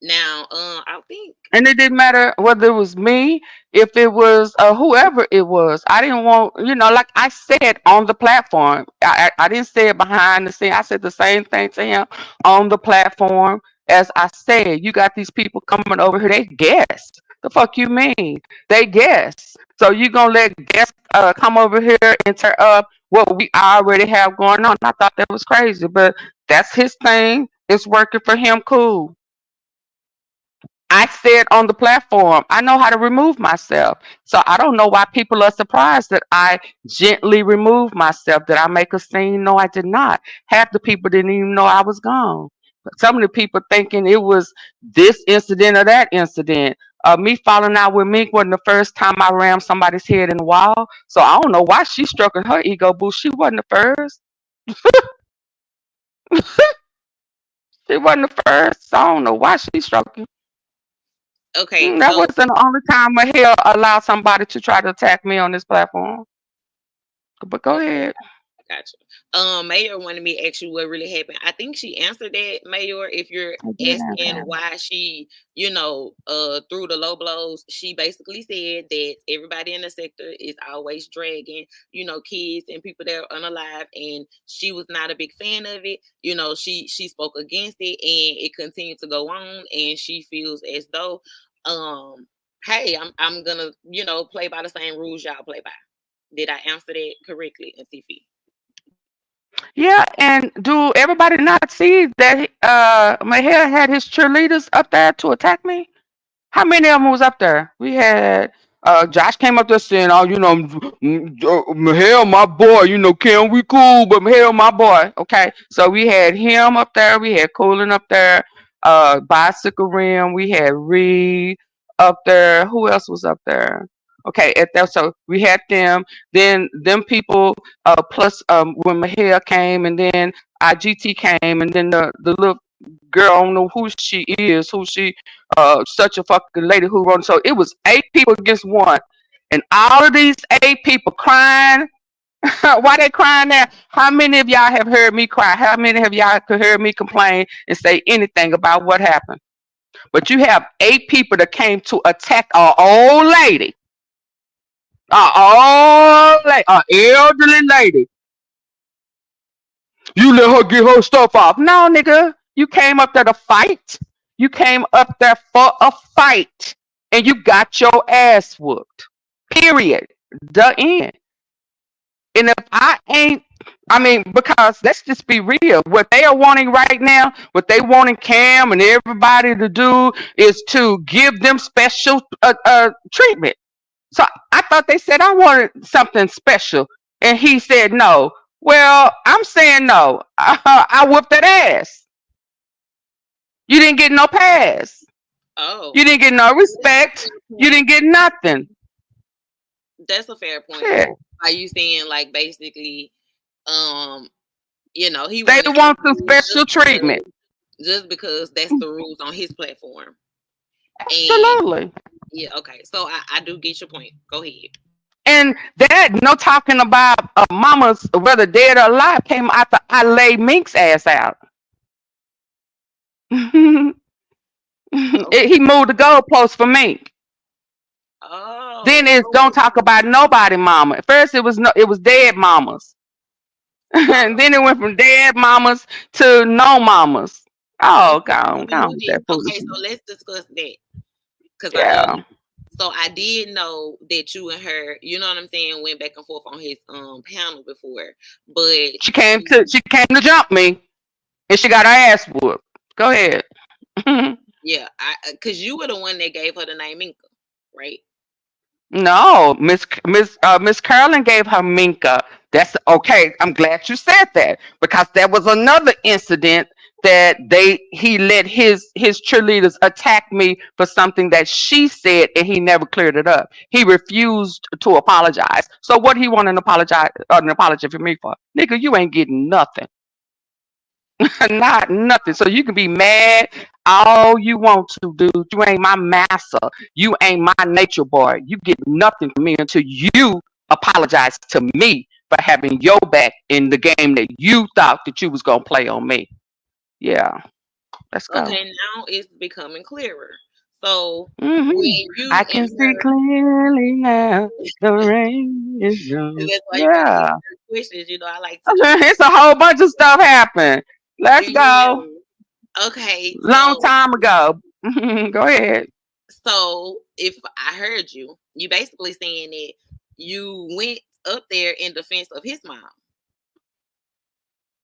Now, I think And it didn't matter whether it was me, if it was whoever it was. I didn't want, like I said on the platform. I didn't say it behind the scene. I said the same thing to him on the platform. As I said, you got these people coming over here. They guess. The fuck you mean? They guess. So you gonna let guests come over here and tear up what we already have going on? I thought that was crazy, but that's his thing. It's working for him. Cool. I said on the platform, I know how to remove myself. So I don't know why people are surprised that I gently remove myself. Did I make a scene? No, I did not. Half the people didn't even know I was gone. But some of the people thinking it was this incident or that incident. Me falling out with Mink wasn't the first time I rammed somebody's head in the wall. So I don't know why she's stroking her ego boost. She wasn't the first. She wasn't the first. So I don't know why she's stroking. okay, That so wasn't the only time a hell allowed somebody to try to attack me on this platform. But go ahead. gotcha. Mayor wanted me to ask you what really happened. I think she answered that, Mayor. If you're I did asking answer. why she, threw the low blows, she basically said that everybody in the sector is always dragging, kids and people that are unalive, and she was not a big fan of it. She spoke against it, and it continued to go on, and she feels as though, um, hey, I'm gonna, play by the same rules y'all play by. Did I answer that correctly, Auntie Fee? Yeah, and do everybody not see that Mahel had his cheerleaders up there to attack me? How many of them was up there? We had Josh came up there saying, "Oh, Mahel, my boy. Kim, we cool, but Mahel, my boy." Okay, so we had him up there. We had Coolin up there. Bicycle Rim. We had Reed up there. Who else was up there? Okay, at that, so we had them. Then them people. Plus, when Mahel came, and then IGT came, and then the little girl, I don't know who she is, who she such a fucking lady who run. So it was 8 people against one, and all of these 8 people crying. Why they crying there? How many of y'all have heard me cry? How many of y'all could hear me complain and say anything about what happened? But you have 8 people that came to attack our old lady, our elderly lady. You let her get her stuff off. No, nigga. You came up there to fight. You came up there for a fight. And you got your ass whooped. Period. The end. And if I ain't I mean, because let's just be real. What they are wanting right now, what they wanting Cam and everybody to do is to give them special treatment. So I thought they said I wanted something special, and he said no. Well, I'm saying no. I whooped that ass. You didn't get no pass. Oh, You didn't get no respect. You didn't get nothing. that's a fair point. Shit. Are you saying like basically, um, he They wanted want some something special treatment. just because that's the rules on his platform. And Absolutely. yeah, okay. So I do get your point. Go ahead. And that no talking about mamas, whether dead or alive, came after I laid Mink's ass out. He Okay. moved the goalpost for Mink. Oh, Then it's don't talk about nobody mama. At first it was dead mamas. And then it went from dead mamas to no mamas. Oh, okay. go So on, we go on knew with this. that Okay, foolishness. so let's discuss that because I love Yeah. it. So I did know that you and her, you know what I'm saying, went back and forth on his panel before, but She came to jump me and she got her ass whooped. Go ahead. yeah, because you were the one that gave her the name Minka, right? No, Miss Carolyn gave her Minka. That's okay. I'm glad you said that because there was another incident that he let his cheerleaders attack me for something that she said and he never cleared it up. He refused to apologize. So what he wanted an apology from me for? Nigga, you ain't getting nothing. Not nothing. So you can be mad all you want to, dude. You ain't my master. You ain't my nature boy. You get nothing from me until you apologize to me for having your back in the game that you thought that you was gonna play on me. Yeah, let's go. Okay, now it's becoming clearer. So Hmm. when I you and can see her, clearly now. The rain is and gone. that's why you gotta Yeah, answer questions. I like to do. it's a whole bunch of stuff happened. Let's go. Yeah. Okay, Long time ago. Go ahead. so if I heard you, you basically saying that you went up there in defense of his mom.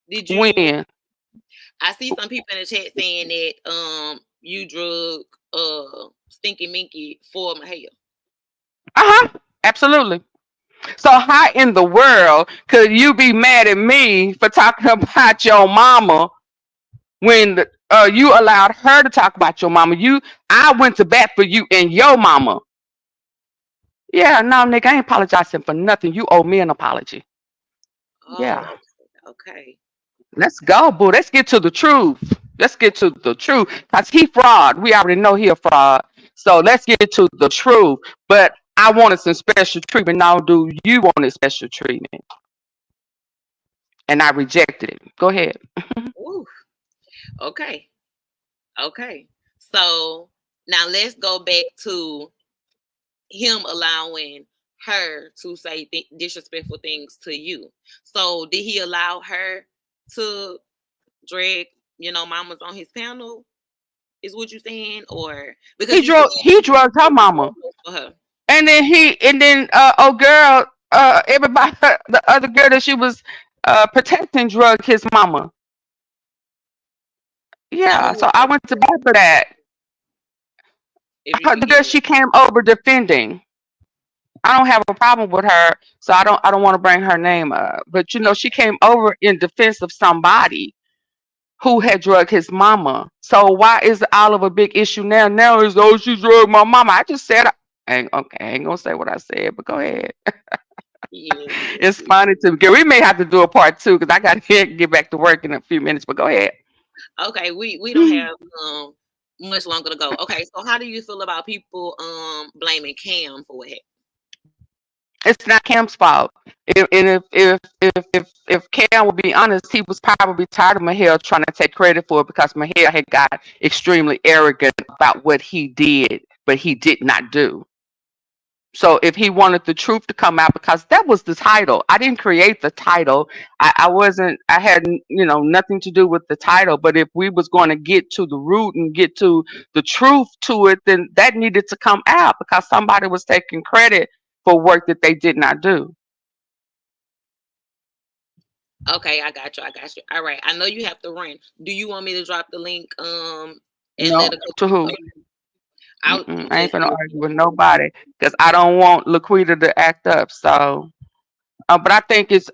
Did you? When? I see some people in the chat saying that you drug Stinky Minky for Mahia. Uh-huh. Absolutely. So how in the world could you be mad at me for talking about your mama when you allowed her to talk about your mama? I went to bat for you and your mama. Yeah, no, nigga, I ain't apologizing for nothing. You owe me an apology. Oh, Yeah. okay. Let's go, boo. Let's get to the truth. Let's get to the truth. Because he fraud. We already know he a fraud. So let's get to the truth. But I wanted some special treatment. Now, do you wanted special treatment? And I rejected it. Go ahead. Ooh, okay. Okay. So now let's go back to him allowing her to say disrespectful things to you. So did he allow her to drag, mamas on his panel? Is what you saying, or because you said He drugged her mama. for her? And then girl, everybody, the other girl that she was protecting drugged his mama. Now Yeah, who so was I that? went to bat for that. If you can The give girl me. she came over defending. I don't have a problem with her, so I don't want to bring her name up. But she came over in defense of somebody who had drugged his mama. So why is it all of a big issue now? Now is she drugged my mama. I just said I ain't gonna say what I said, but go ahead. Yes, yes, It's yes. funny to we may have to do a part two because I gotta get back to work in a few minutes, but go ahead. Okay, we don't have much longer to go. Okay, so how do you feel about people blaming Cam for it? It's not Cam's fault. If Cam would be honest, he was probably tired of Mahel trying to take credit for it because Mahel had got extremely arrogant about what he did, but he did not do. So if he wanted the truth to come out, because that was the title, I didn't create the title. I wasn't. I had nothing to do with the title. But if we was going to get to the root and get to the truth to it, then that needed to come out because somebody was taking credit for work that they did not do. Okay, I got you. I got you. All right. I know you have to run. Do you want me to drop the link and let No, a couple to people? who? Okay. I'll I ain't just finna argue with nobody because I don't want Laquita to act up. So, but I think it's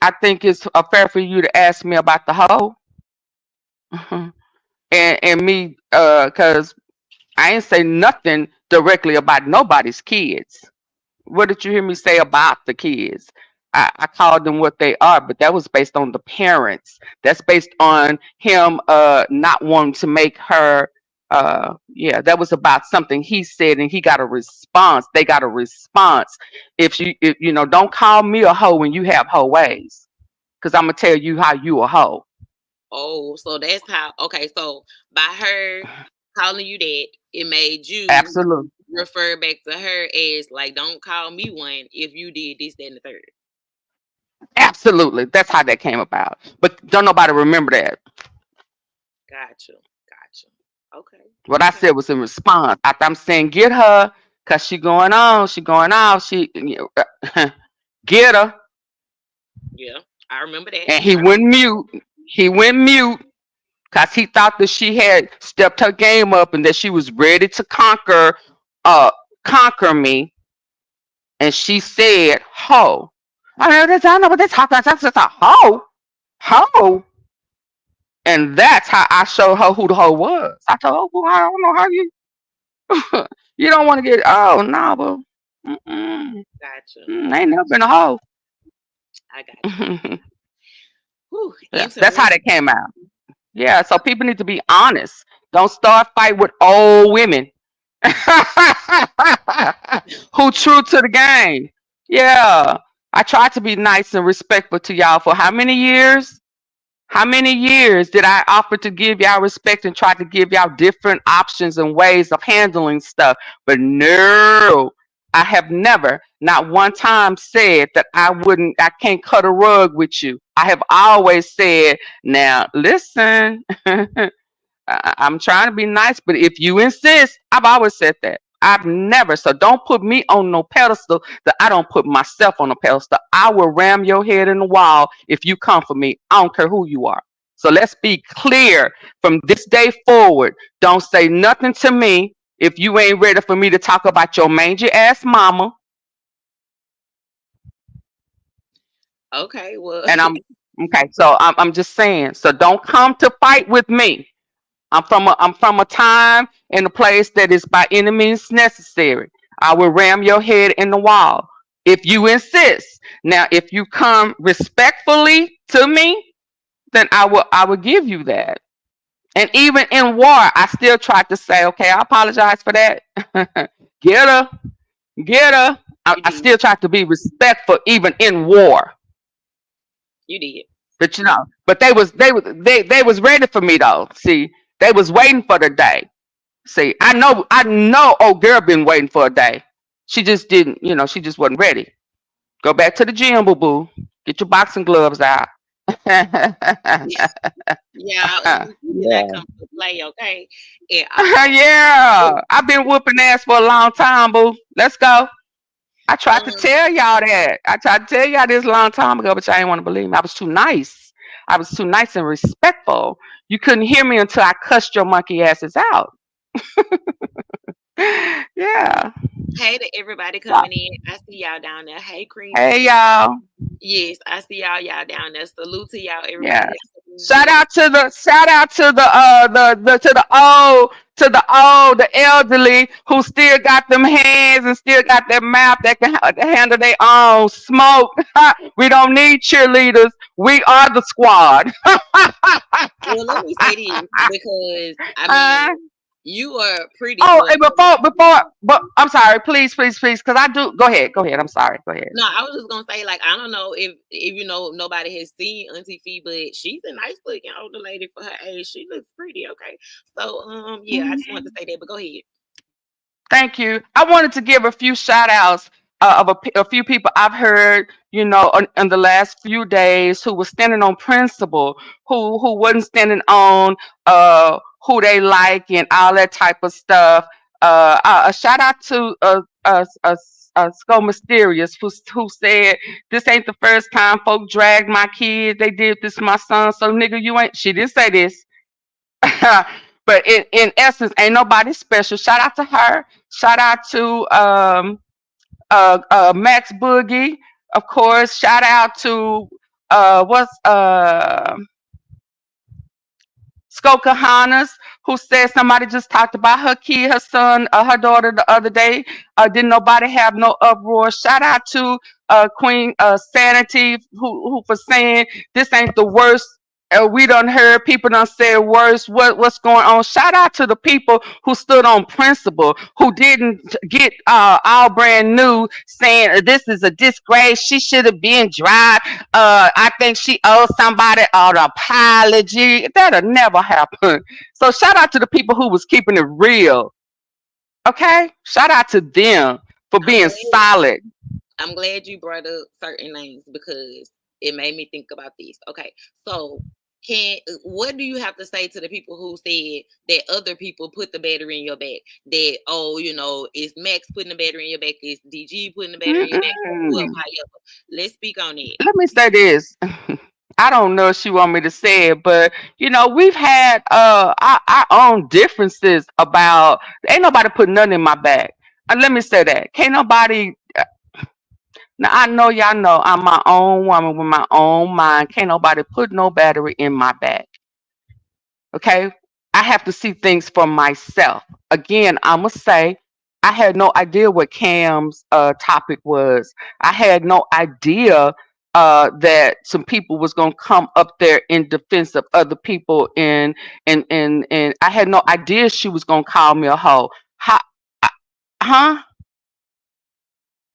fair for you to ask me about the hoe and me, cause I ain't say nothing directly about nobody's kids. What did you hear me say about the kids? I called them what they are, but that was based on the parents. That's based on him not wanting to make her yeah, that was about something he said and he got a response. They got a response. If you know, don't call me a hoe when you have hoe ways. Cause I'm gonna tell you how you a hoe. Oh, so that's how. Okay, so by her calling you that, it made you Absolutely. refer back to her as like, don't call me one if you did this, that, and the third. Absolutely. That's how that came about. But don't nobody remember that. Gotcha. Gotcha. Okay. What I Okay. said was in response. After I'm saying get her, cause she going on, she going out, she get her, Yeah, I remember that. and he went mute. He went mute cause he thought that she had stepped her game up and that she was ready to uh, conquer me. And she said, "Ho." I know what they talking about. That's just a hoe, hoe. And that's how I showed her who the hoe was. I told her, "Oh, I don't know how you you don't want to get oh no, but mm-mm, Gotcha. ain't never been a hoe." I got you. Whew, Yeah, that's how interesting. that came out. Yeah, so people need to be honest. Don't start fight with old women who true to the game. Yeah, I tried to be nice and respectful to y'all for how many years? How many years did I offer to give y'all respect and try to give y'all different options and ways of handling stuff? But no, I have never, not one time said that I can't cut a rug with you. I have always said, now listen, I'm trying to be nice, but if you insist, I've always said that. I've never, so don't put me on no pedestal that I don't put myself on a pedestal. I will ram your head in the wall if you come for me. I don't care who you are. So let's be clear from this day forward. Don't say nothing to me if you ain't ready for me to talk about your mangy ass mama. Okay, well, And I'm okay. So I'm just saying. So don't come to fight with me. I'm from a time and a place that is by any means necessary. I will ram your head in the wall if you insist. Now, if you come respectfully to me, then I will give you that. And even in war, I still tried to say, okay, I apologize for that. Get her, get her. I, you I did. still tried to be respectful even in war. You did. But they was ready for me though. See, they was waiting for the day. See, I know old girl been waiting for a day. She just didn't, she just wasn't ready. Go back to the gym, boo boo. Get your boxing gloves out. Yeah, you did not Yeah. come to play, okay, at all. Yeah. I've been whooping ass for a long time, boo. Let's go. I tried to Um, tell y'all that. I tried to tell y'all this a long time ago, but y'all didn't want to believe me. I was too nice. I was too nice and respectful. You couldn't hear me until I cussed your monkey asses out. Yeah. hey to everybody So, coming in. I see y'all down there. Hey, Cream hey Cheese. y'all. Yes, I see y'all down there. Salute to y'all, everybody Yeah. that's coming Shout in. out to the elderly who still got them hands and still got that mouth that can handle their own smoke. We don't need cheerleaders. We are the squad. Well, let me say this because I mean, Huh? you are pretty Oh, for a and but I'm sorry, please, because I do. Go ahead, go ahead. I'm sorry, go ahead. No, I was just gonna say, like, I don't know if you know nobody has seen Auntie Fee, but she's a nice looking older lady for her age. She looks pretty, okay. So yeah, I just wanted to say that, but go ahead. Thank you. I wanted to give a few shout outs of a few people I've heard, in the last few days who were standing on principle, who wasn't standing on who they like and all that type of stuff. A shout out to Sko Mysterious, who said, "This ain't the first time folk dragged my kid. They did this to my son. So nigga, you ain't." She didn't say this, but in essence, ain't nobody special. Shout out to her. Shout out to Max Boogie, of course. Shout out to what's Skokahanas, who said somebody just talked about her kid, her son, her daughter the other day. Didn't nobody have no uproar? Shout out to Queen Sanity, who for saying this ain't the worst. We done heard people done say worse. What's going on? Shout out to the people who stood on principle, who didn't get all brand new saying this is a disgrace. She should have been dropped. I think she owes somebody an apology. That'll never happen. So shout out to the people who was keeping it real. Okay? Shout out to them for being solid. I'm glad you brought up certain names because it made me think about this. Okay. So what do you have to say to the people who said that other people put the battery in your back? That, it's Max putting the battery in your back, it's DG putting the battery in your back, however. Let's speak on it. Let me say this. I don't know if she want me to say it, but we've had our own differences about ain't nobody put nothing in my back. And let me say that. Can't nobody now I know y'all know I'm my own woman with my own mind. Can't nobody put no battery in my back. Okay? I have to see things for myself. Again, I'ma say I had no idea what Cam's topic was. I had no idea that some people was gonna come up there in defense of other people, and I had no idea she was gonna call me a hoe. How, huh?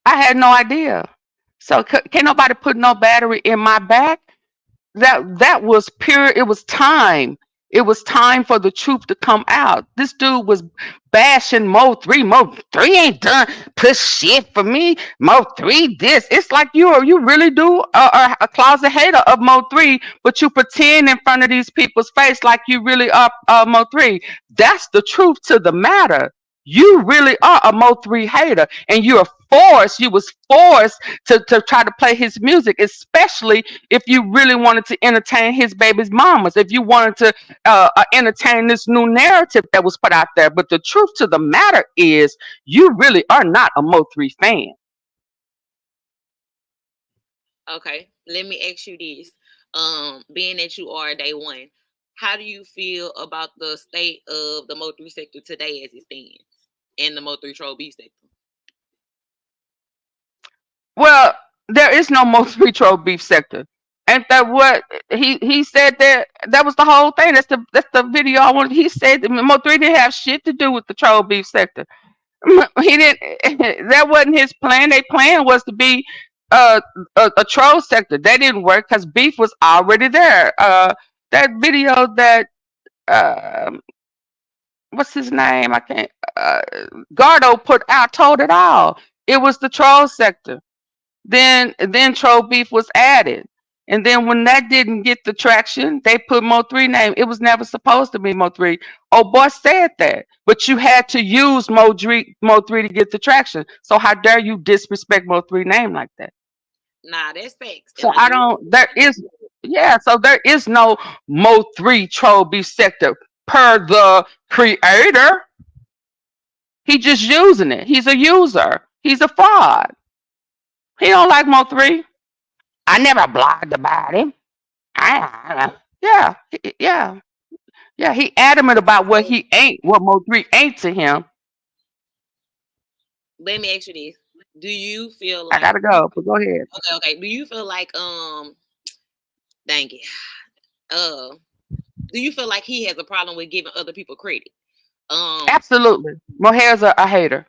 I had no idea. So can't nobody put no battery in my back. That was pure. It was time. It was time for the truth to come out. This dude was bashing Mo 3. Mo 3 ain't done push shit for me. Mo 3 this. It's like you really do a closet hater of Mo 3, but you pretend in front of these people's face like you really are Mo 3. That's the truth to the matter. You really are a Mo 3 hater, and you was forced to try to play his music, especially if you really wanted to entertain his baby's mamas, if you wanted to entertain this new narrative that was put out there. But the truth to the matter is, you really are not a Mo 3 fan. Okay, let me ask you this. Being that you are day one, how do you feel about the state of the Mo 3 sector today as it stands, and the Mo 3 troll beef sector? Well, there is no Mo 3 troll beef sector. Ain't that what he said? That was the whole thing. That's the video I wanted. He said that Mo 3 didn't have shit to do with the troll beef sector. He didn't. That wasn't his plan. Their plan was to be a troll sector. That didn't work because beef was already there. That video that what's his name? I can't. Ghetto put out told it all. It was the troll sector. Then troll beef was added. And then when that didn't get the traction, they put Mo 3 name. It was never supposed to be Mo 3. Oh boy said that. But you had to use Mo 3 to get the traction. So how dare you disrespect Mo 3 name like that? Nah, that's facts. So so there is no Mo 3 troll beef sector per the creator. He just using it. He's a user. He's a fraud. He don't like Mo 3. I never blogged about him. Yeah. He adamant about what he ain't, what Mo 3 ain't to him. Let me ask you this: do you feel like I gotta go, but go ahead. Okay. Do you feel like dang it, do you feel like he has a problem with giving other people credit? Absolutely. Mohair's a hater,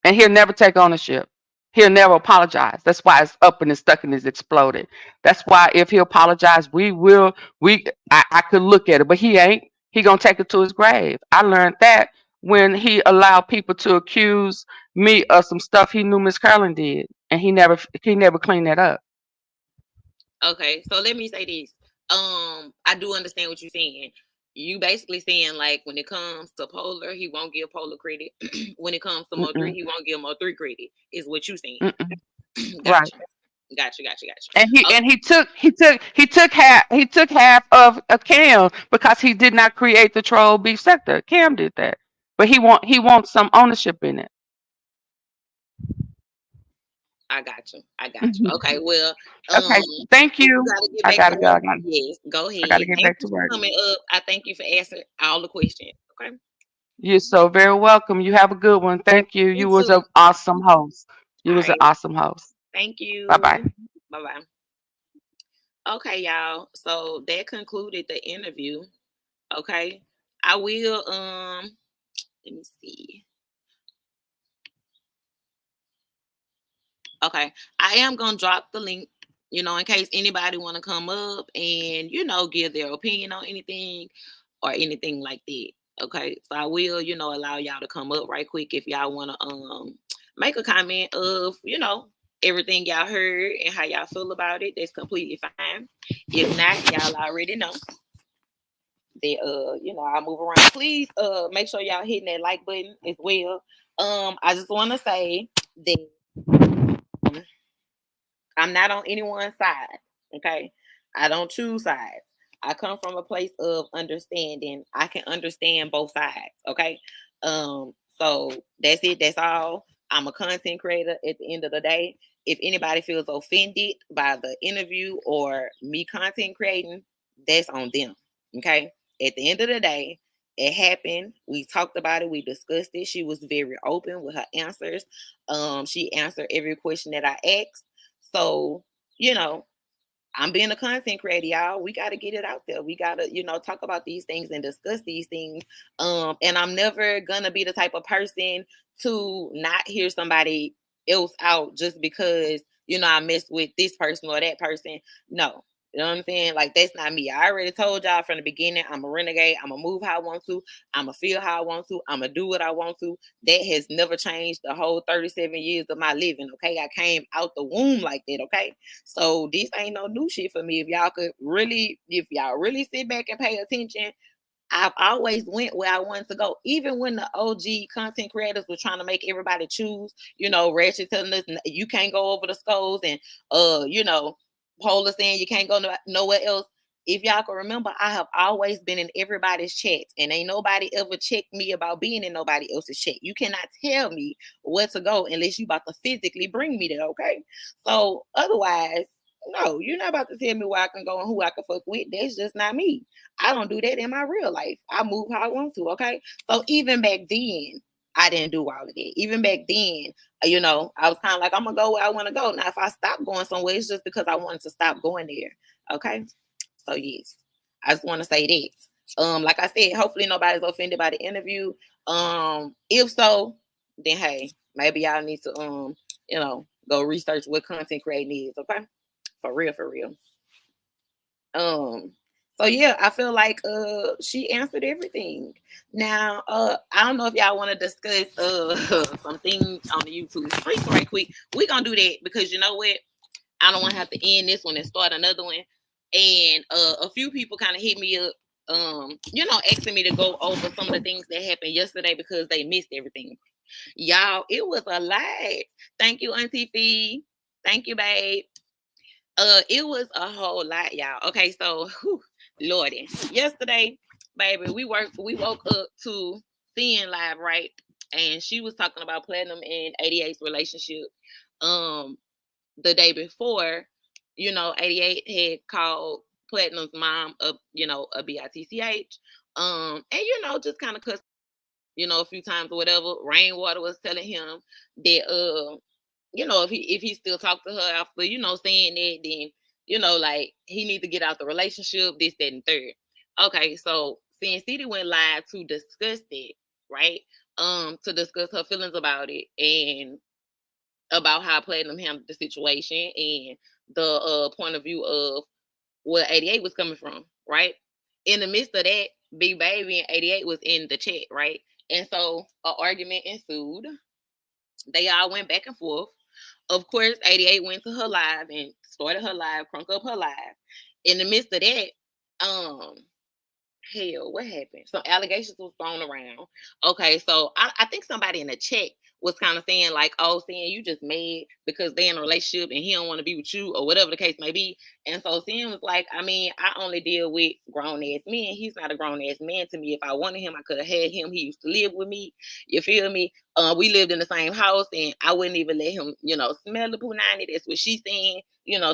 and he'll never take ownership. He'll never apologize. That's why it's up and it's stuck and it's exploded. That's why if he apologize, I could look at it, but he ain't. He gonna take it to his grave. I learned that when he allowed people to accuse me of some stuff he knew Miss Carlin did, and he never cleaned that up. Okay, so let me say this. I do understand what you're saying. you basically saying like when it comes to Polar, he won't give Polar credit. When it comes to Mo3, Mm-mm, he won't give Mo3 credit. Is what you saying? mm-mm. Right. Gotcha. Gotcha. And he Oh, and he took half of Cam because he did not create the troll beef sector. Cam did that, but he wants some ownership in it. I got you. Mhm. Okay, well, Okay, thank if you you. gotta get I back to gotta go. work, yes, go I gotta ahead. get Thank back you to for work. coming up. I thank you for answering all the questions. Okay. You're so very welcome. You have a good one. Thank you. You You was an too. awesome host. You All was an right. awesome host. Thank Bye you. bye. Bye bye. Okay, y'all. So that concluded the interview. Okay. I will let me see. Okay. I am gonna drop the link, in case anybody wanna come up and, give their opinion on anything or anything like that. Okay. So I will, allow y'all to come up right quick if y'all wanna make a comment of, everything y'all heard and how y'all feel about it. That's completely fine. If not, y'all already know that I move around. Please make sure y'all hitting that like button as well. I just wanna say that I'm not on anyone's side. Okay. I don't choose sides. I come from a place of understanding. I can understand both sides. Okay. So that's it. That's all. I'm a content creator at the end of the day. If anybody feels offended by the interview or me content creating, that's on them. Okay. At the end of the day, it happened. We talked about it. We discussed it. She was very open with her answers. She answered every question that I asked. So, you know, I'm being a content creator, y'all. We got to get it out there. We got to, talk about these things and discuss these things. And I'm never going to be the type of person to not hear somebody else out just because, I mess with this person or that person. No. You know what I'm saying? Like, that's not me. I already told y'all from the beginning, I'm a renegade. I'm going to move how I want to. I'm going to feel how I want to. I'm going to do what I want to. That has never changed the whole 37 years of my living, okay? I came out the womb like that, okay? So this ain't no new shit for me. If y'all really sit back and pay attention, I've always went where I wanted to go. Even when the OG content creators were trying to make everybody choose, Ratchet telling us you can't go over the skulls and Polar saying you can't go nowhere else. If y'all can remember, I have always been in everybody's chats, and ain't nobody ever checked me about being in nobody else's chat. You cannot tell me where to go unless you about to physically bring me there, okay? So otherwise, no, you're not about to tell me where I can go and who I can fuck with. That's just not me. I don't do that in my real life. I move how I want to, okay? So even back then, I didn't do all of that. Even back then, I was kind of like, I'm going to go where I want to go. Now, if I stop going somewhere, it's just because I wanted to stop going there, okay? So, yes, I just want to say that. Like I said, hopefully nobody's offended by the interview. If so, then, hey, maybe y'all need to, go research what content creating is, okay? For real, for real. So yeah, I feel like she answered everything. Now, I don't know if y'all want to discuss some things on the YouTube streets right quick. We're gonna do that because you know what? I don't want to have to end this one and start another one. And a few people kind of hit me up, asking me to go over some of the things that happened yesterday because they missed everything. Y'all, it was a lot. Thank you, Auntie Fee. Thank you, babe. It was a whole lot, y'all. Okay, so Lordy. Yesterday, baby, we woke up to seeing live, right? And she was talking about Platinum and 88's relationship. The day before, 88 had called Platinum's mom up, a BITCH. And just kind of cussed, a few times or whatever. Rainwater was telling him that if he still talked to her after, saying that, then, like he need to get out the relationship, this, that, and third. Okay, so Sin City went live to discuss it, right? To discuss her feelings about it and about how Platinum handled the situation and the point of view of where 88 was coming from, right? In the midst of that, Big Baby and 88 was in the chat, right? And so an argument ensued. They all went back and forth. Of course, 88 went to her live and started her live, crunk up her live. In the midst of that, hell, what happened? Some allegations was thrown around. Okay, so I think somebody in the chat was kind of saying like, oh, saying you just mad because they're in a relationship and he don't want to be with you or whatever the case may be. And so Sin was like, I mean, I only deal with grown ass men. He's not a grown ass man to me. If I wanted him, I could have had him. He used to live with me. You feel me? We lived in the same house and I wouldn't even let him, smell the punani. That's what she's saying,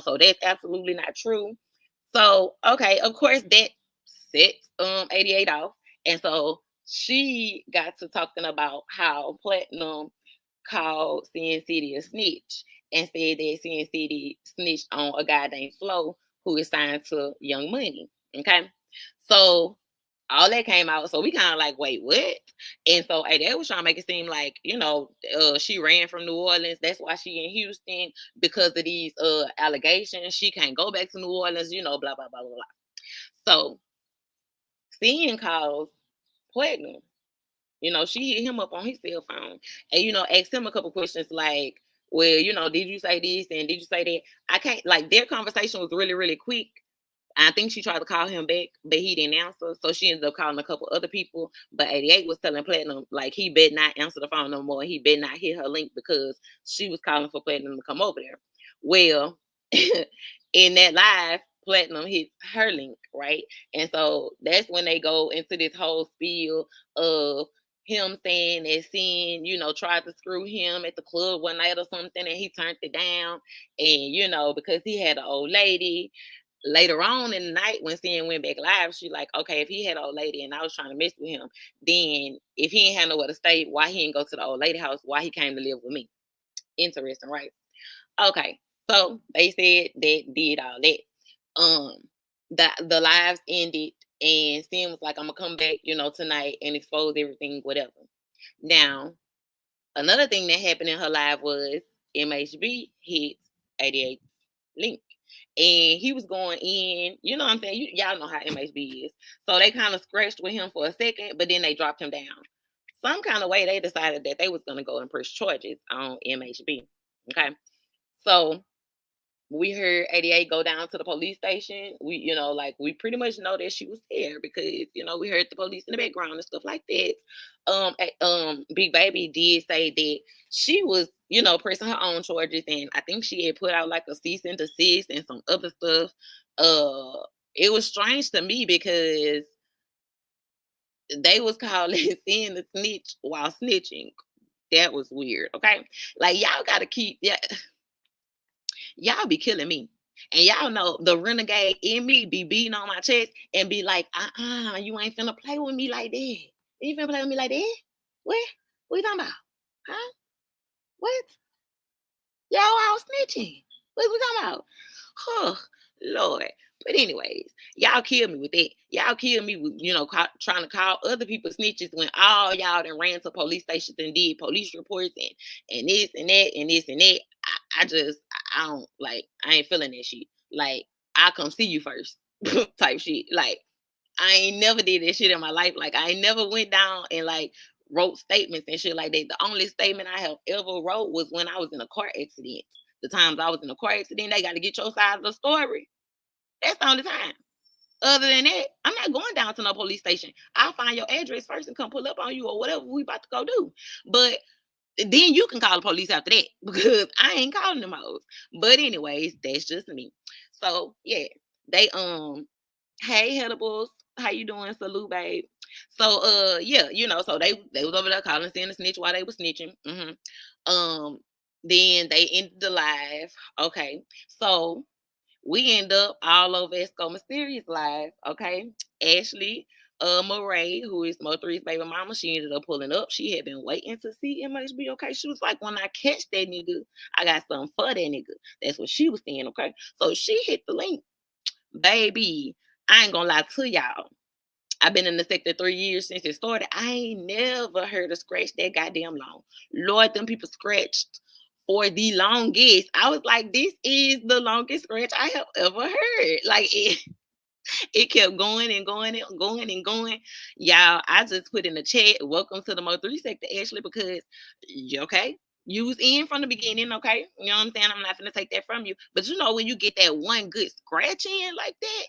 so that's absolutely not true. So, okay, of course that set 88 off. And so she got to talking about how Platinum called Sin City a snitch and said that Sin City snitched on a guy named Flo who is signed to Young Money. Okay. So all that came out. So we kind of like, wait, what? And so they was trying to make it seem like, she ran from New Orleans. That's why she in Houston because of these allegations. She can't go back to New Orleans, blah, blah, blah, blah, blah. So Sin calls Platinum. She hit him up on his cell phone and, asked him a couple questions like, well, did you say this and did you say that? I can't, like, their conversation was really, really quick. I think she tried to call him back, but he didn't answer. So she ended up calling a couple other people. But 88 was telling Platinum, like, he better not answer the phone no more. He better not hit her link because she was calling for Platinum to come over there. Well, in that live, Platinum hits her link, right? And so that's when they go into this whole spiel of him saying that Sin, tried to screw him at the club one night or something, and he turned it down. And, because he had an old lady. Later on in the night when Sin went back live, she like, okay, if he had an old lady and I was trying to mess with him, then if he ain't had nowhere to stay, why he didn't go to the old lady house? Why he came to live with me? Interesting, right? Okay, so they said that did all that. The lives ended and Sin was like, I'm gonna come back, tonight and expose everything, whatever. Now, another thing that happened in her live was MHB hit 88 link. And he was going in, you know what I'm saying? Y'all know how MHB is. So they kind of scratched with him for a second, but then they dropped him down. Some kind of way they decided that they was going to go and press charges on MHB. Okay. So we heard 88 go down to the police station. We, we pretty much know that she was there because, we heard the police in the background and stuff like that. Big Baby did say that she was, pressing her own charges, and I think she had put out like a cease and desist and some other stuff. It was strange to me because they was calling Sin the snitch while snitching. That was weird. Okay, like y'all gotta keep y'all be killing me. And y'all know the renegade in me be beating on my chest and be like, you ain't finna play with me like that. You finna play with me like that? What? What you talking about? Huh? What? Y'all all snitching. What we talking about? Oh, Lord. But anyways, y'all kill me with that. Y'all kill me with, trying to call other people snitches when all y'all done ran to police stations and did police reports and this and that and this and that. I don't like, I ain't feeling that shit. Like, I'll come see you first type shit. Like, I ain't never did that shit in my life. Like, I ain't never went down and like wrote statements and shit like that. The only statement I have ever wrote was when I was in a car accident. The times I was in a car accident, they got to get your side of the story. That's the only time. Other than that, I'm not going down to no police station. I'll find your address first and come pull up on you or whatever we about to go do. But then you can call the police after that because I ain't calling them hoes. But anyways, that's just me. So yeah, they hey Edibles, how you doing? Salute, babe. So yeah, so they was over there calling Sin a snitch while they was snitching. Then they ended the live. Okay, so we end up all over Esco Mysterious live. Okay, Ashley Murray, who is Mo3's baby mama, she ended up pulling up. She had been waiting to see MHB. Okay, she was like, when I catch that nigga, I got something for that nigga. That's what she was saying. Okay, so she hit the link. Baby, I ain't gonna lie to y'all. I've been in the sector 3 years since it started. I ain't never heard a scratch that goddamn long. Lord, them people scratched for the longest. I was like, this is the longest scratch I have ever heard. Like, it kept going and going and going and going. Y'all, I just put in the chat, welcome to the Mo3 sector, Ashley, because, okay, you was in from the beginning, okay? You know what I'm saying? I'm not going to take that from you. But when you get that one good scratch in like that,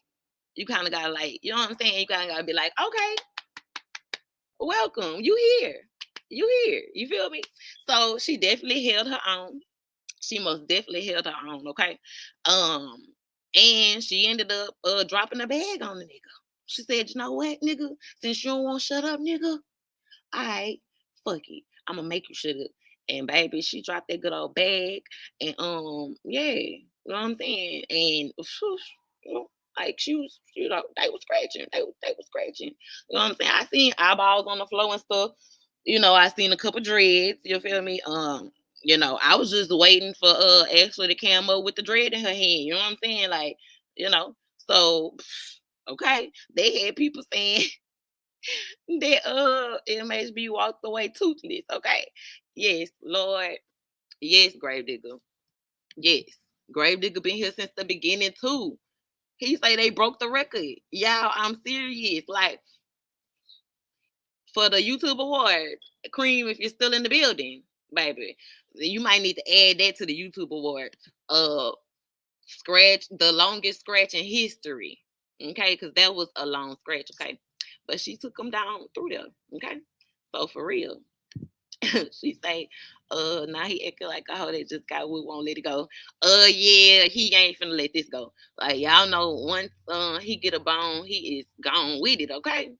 you kind of gotta like, you know what I'm saying? You kind of gotta be like, okay, welcome, you here. You feel me? So she definitely held her own. She most definitely held her own, okay? And she ended up dropping a bag on the nigga. She said, you know what, nigga? Since you don't want to shut up, nigga, all right, fuck it. I'm gonna make you shut up. And baby, she dropped that good old bag. And yeah, you know what I'm saying? And you know, like she was, you know, they was scratching. They was scratching. You know what I'm saying? I seen eyeballs on the floor and stuff. You know, I seen a couple dreads, you feel me? You know, I was just waiting for Ashley to come up with the dread in her hand. You know what I'm saying? Like, you know, so okay. They had people saying that MHB walked away toothless. Okay. Yes, Lord. Yes, Gravedigger. Yes. Gravedigger been here since the beginning too. He say they broke the record. Y'all, I'm serious. Like, for the YouTube Awards, Cream, if you're still in the building, baby, you might need to add that to the YouTube Award. Scratch, the longest scratch in history. Okay, because that was a long scratch, okay? But she took them down through there, okay? So for real. She say, now he acting like a hoe that just got we won't let it go. Yeah, he ain't finna let this go. Like, y'all know once he get a bone, he is gone with it, okay?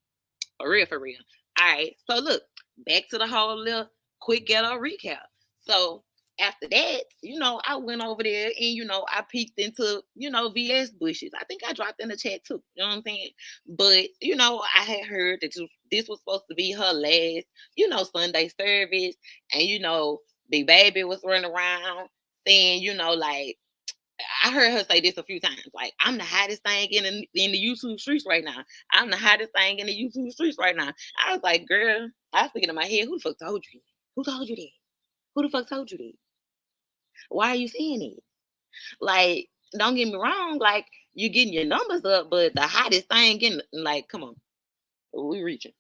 For real, for real. All right. So look, back to the whole little quick ghetto recap. So after that, you know, I went over there and, you know, I peeked into, you know, VS bushes. I think I dropped in the chat too. You know what I'm saying? But, you know, I had heard that this was supposed to be her last, you know, Sunday service. And, you know, Big Baby was running around saying, you know, like, I heard her say this a few times. Like, I'm the hottest thing in the YouTube streets right now. I'm the hottest thing in the YouTube streets right now. I was like, girl, I was thinking in my head, who the fuck told you that? Who told you that? Who the fuck told you that? Why are you saying it? Like, don't get me wrong. Like, you're getting your numbers up, but the hottest thing in, like, come on. We reaching.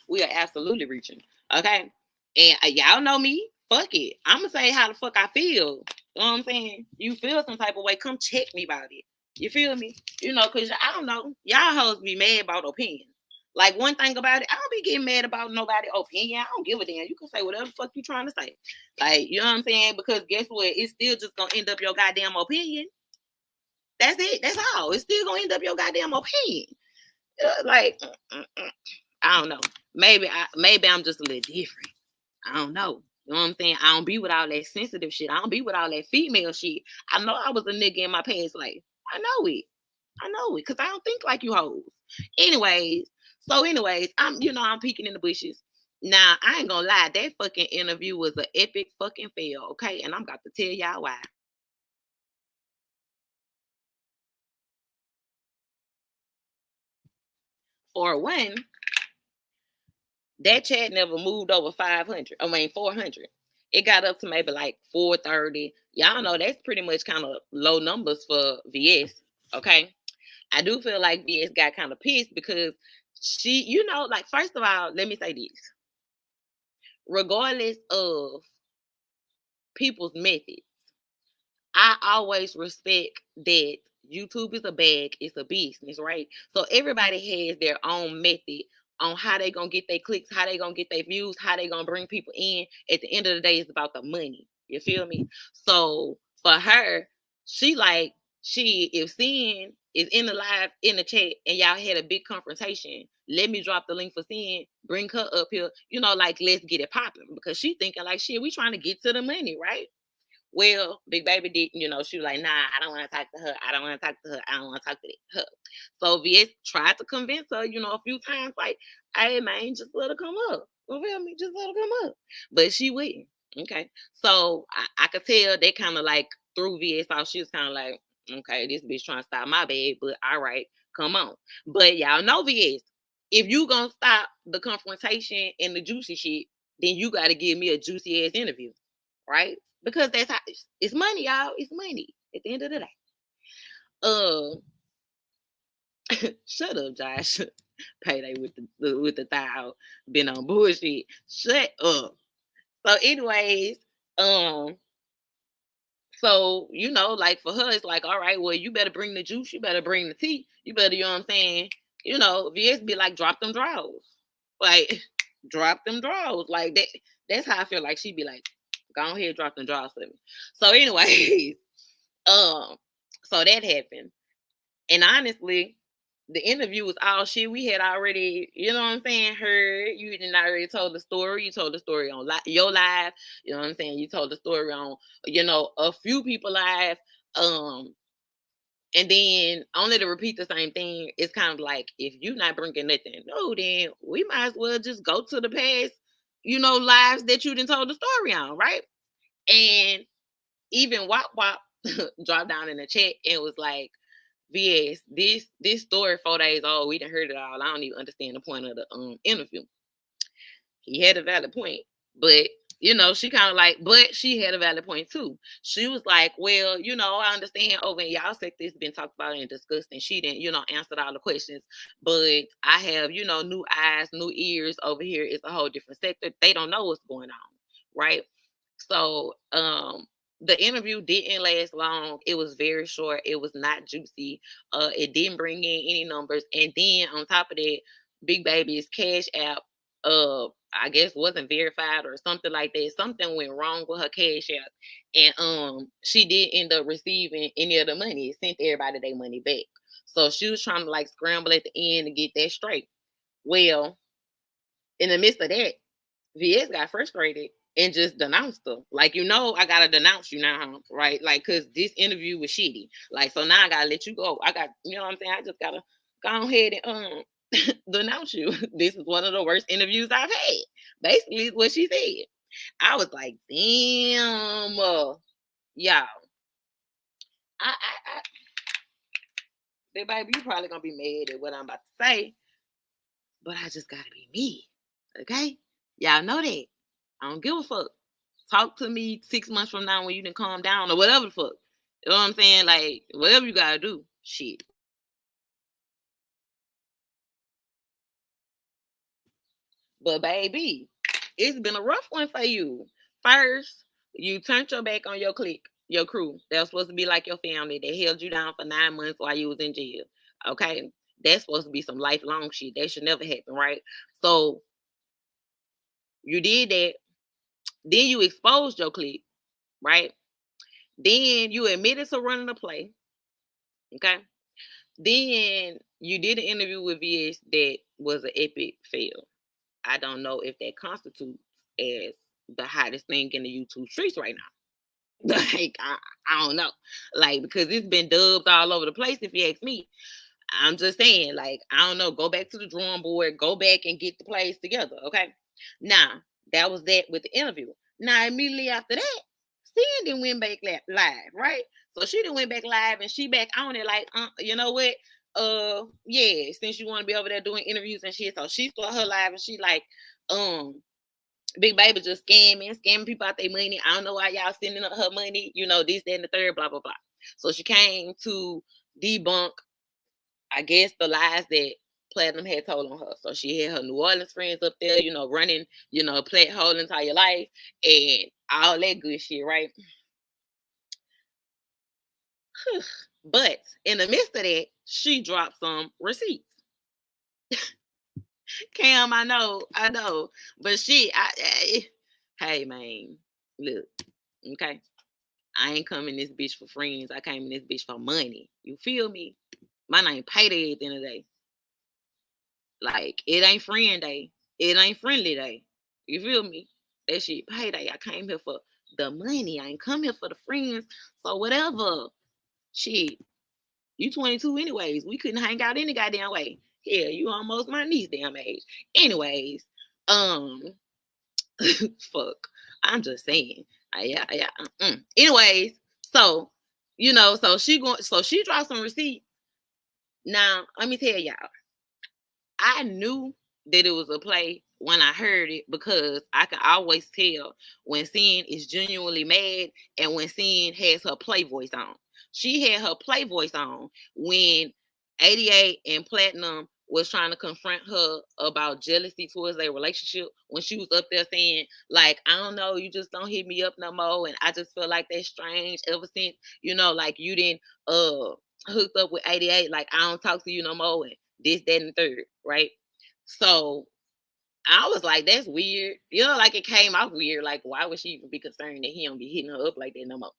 We are absolutely reaching. Okay? And y'all know me. Fuck it. I'm going to say how the fuck I feel. You know what I'm saying? You feel some type of way, come check me about it. You feel me? You know, because I don't know. Y'all hoes be mad about opinions. Like, one thing about it, I don't be getting mad about nobody's opinion. I don't give a damn. You can say whatever the fuck you trying to say. Like, you know what I'm saying? Because guess what? It's still just going to end up your goddamn opinion. That's it. That's all. It's still going to end up your goddamn opinion. Like, I don't know. Maybe I'm just a little different. I don't know. You know what I'm saying? I don't be with all that sensitive shit. I don't be with all that female shit. I know I was a nigga in my past life. I know it. Because I don't think like you hoes. Anyways, I'm peeking in the bushes. Now, I ain't gonna lie. That fucking interview was an epic fucking fail, okay? And I'm about to tell y'all why. For one, that chat never moved over 400. It got up to maybe like 430. Y'all know that's pretty much kind of low numbers for VS. Okay. I do feel like VS got kind of pissed because she, you know, like, first of all, let me say this. Regardless of people's methods, I always respect that YouTube is a bag, it's a business, right? So everybody has their own method on how they gonna get their clicks, how they gonna get their views, how they gonna bring people in. At the end of the day, it's about the money. You feel me? So for her, if Sin is in the live in the chat and y'all had a big confrontation, let me drop the link for Sin, bring her up here, you know, like, let's get it popping. Because she thinking like, shit, we trying to get to the money, right? Well, Big Baby didn't, you know, she was like, nah, I don't want to talk to her. I don't want to talk to her. So VS tried to convince her, you know, a few times, like, hey, man, just let her come up. You feel me? Just let her come up. But she wouldn't. Okay. So I could tell they kind of like threw VS off. She was kind of like, okay, this bitch trying to stop my bag, but all right, come on. But y'all know VS, if you gonna stop the confrontation and the juicy shit, then you got to give me a juicy ass interview, right? Because that's how it's money, y'all. It's money at the end of the day. Shut up, Josh. Payday with the thigh been on bullshit. Shut up. So, anyways, So, you know, like for her, it's like, all right, well, you better bring the juice, you better bring the tea, you better, you know what I'm saying? You know, VS be like, drop them drawers. Like, drop them drawers. Like that. That's how I feel like she'd be like, go ahead, drop them drawers for me. So, anyways, so that happened. And honestly, the interview was all shit. We had already, you know what I'm saying, heard. You didn't already told the story. You told the story on your live. You know what I'm saying? You told the story on, you know, a few people live. And then only to repeat the same thing, it's kind of like, if you're not bringing nothing, no, then we might as well just go to the past, you know, lives that you didn't told the story on, right? And even Wop Wop dropped down in the chat and was like, VS, this story 4 days old. We done heard it all. I don't even understand the point of the interview. He had a valid point, but you know, she kind of like, but she had a valid point too. She was like, well, you know, I understand over in y'all sector it's been talked about and discussed, and she didn't, you know, answer all the questions. But I have, you know, new eyes, new ears over here. It's a whole different sector. They don't know what's going on, right? So, the interview didn't last long. It was very short. It was not juicy. It didn't bring in any numbers. And then on top of that, Big Baby's Cash App, I guess wasn't verified or something like that. Something went wrong with her Cash App, and she did end up receiving any of the money. It sent everybody their money back. So she was trying to like scramble at the end to get that straight. Well, in the midst of that, VS got frustrated and just denounced her. Like, you know, I gotta denounce you now, right? Like, cause this interview was shitty. Like, so now I gotta let you go. I got, you know what I'm saying? I just gotta go ahead and denounce you. This is one of the worst interviews I've had. Basically, is what she said. I was like, damn, y'all. Baby, you probably gonna be mad at what I'm about to say, but I just gotta be me, okay? Y'all know that. I don't give a fuck. Talk to me 6 months from now when you didn't calm down or whatever the fuck. You know what I'm saying? Like, whatever you gotta do. Shit. But baby, it's been a rough one for you. First, you turned your back on your clique, your crew. That was supposed to be like your family. They held you down for 9 months while you was in jail. Okay? That's supposed to be some lifelong shit. That should never happen, right? So, you did that. Then you exposed your clique, right? Then you admitted to running the play. Okay. Then you did an interview with VS that was an epic fail. I don't know if that constitutes as the hottest thing in the YouTube streets right now. Like, I don't know. Like, because it's been dubbed all over the place, if you ask me. I'm just saying, like, I don't know. Go back to the drawing board. Go back and get the plays together, okay? Now, that was that with the interview. Now, immediately after that, Cindy went back live, right? So she done went back live and she back on it like, you know what? Yeah, since you want to be over there doing interviews and shit. So she started her live and she like, Big Baby just scamming people out their money. I don't know why y'all sending up her money, you know, this, that, and the third, blah, blah, blah. So she came to debunk, I guess, the lies that Platinum had told on her. So she had her New Orleans friends up there, you know, running, you know, play whole entire life and all that good shit, right? But in the midst of that, she dropped some receipts. Cam, I know. But hey man, look, okay. I ain't coming this bitch for friends. I came in this bitch for money. You feel me? My name Payday at the end of the day. Like, it ain't friend day. It ain't friendly day. You feel me? That shit Payday. I came here for the money. I ain't come here for the friends. So whatever. Shit. You 22 anyways. We couldn't hang out any goddamn way. Yeah, you almost my niece damn age. Anyways, fuck. I'm just saying. Anyways, so you know, so she dropped some receipts. Now, let me tell y'all, I knew that it was a play when I heard it because I can always tell when Sin is genuinely mad and when Sin has her play voice on. She had her play voice on when 88 and Platinum was trying to confront her about jealousy towards their relationship when she was up there saying, like, I don't know, you just don't hit me up no more. And I just feel like that's strange ever since, like you didn't hooked up with 88. Like, I don't talk to you no more. And this, that, and the third, right? So I was like, that's weird. Like it came out weird. Like, why would she even be concerned that he don't be hitting her up like that no more?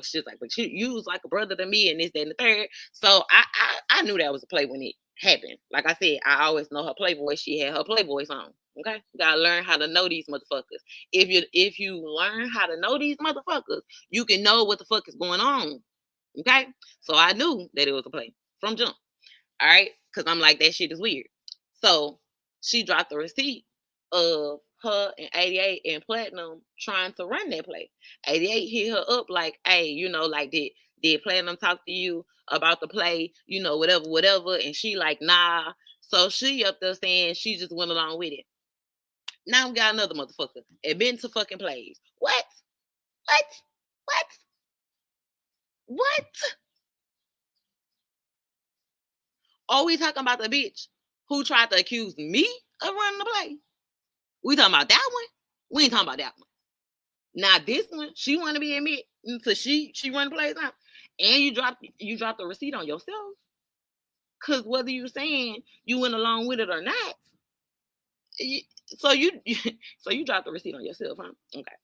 She's like, but you was like a brother to me and this, that, and the third. So I knew that was a play when it happened. Like I said, I always know her Playboy. She had her Playboy on. Okay? You gotta learn how to know these motherfuckers. If you learn how to know these motherfuckers, you can know what the fuck is going on. Okay? So I knew that it was a play from jump. All right? Because I'm like, that shit is weird. So she dropped the receipt of her and 88 and Platinum trying to run that play. 88 hit her up like, hey, like, did Platinum talk to you about the play, whatever. And she like, nah. So she up there saying she just went along with it. Now we got another motherfucker. It been to fucking plays. What? Oh, we talking about the bitch who tried to accuse me of running the play? We talking about that one? We ain't talking about that one. Now this one, she want to be admitted so she run the plays out, and you drop the receipt on yourself. Cause whether you saying you went along with it or not, so you drop the receipt on yourself, huh? Okay.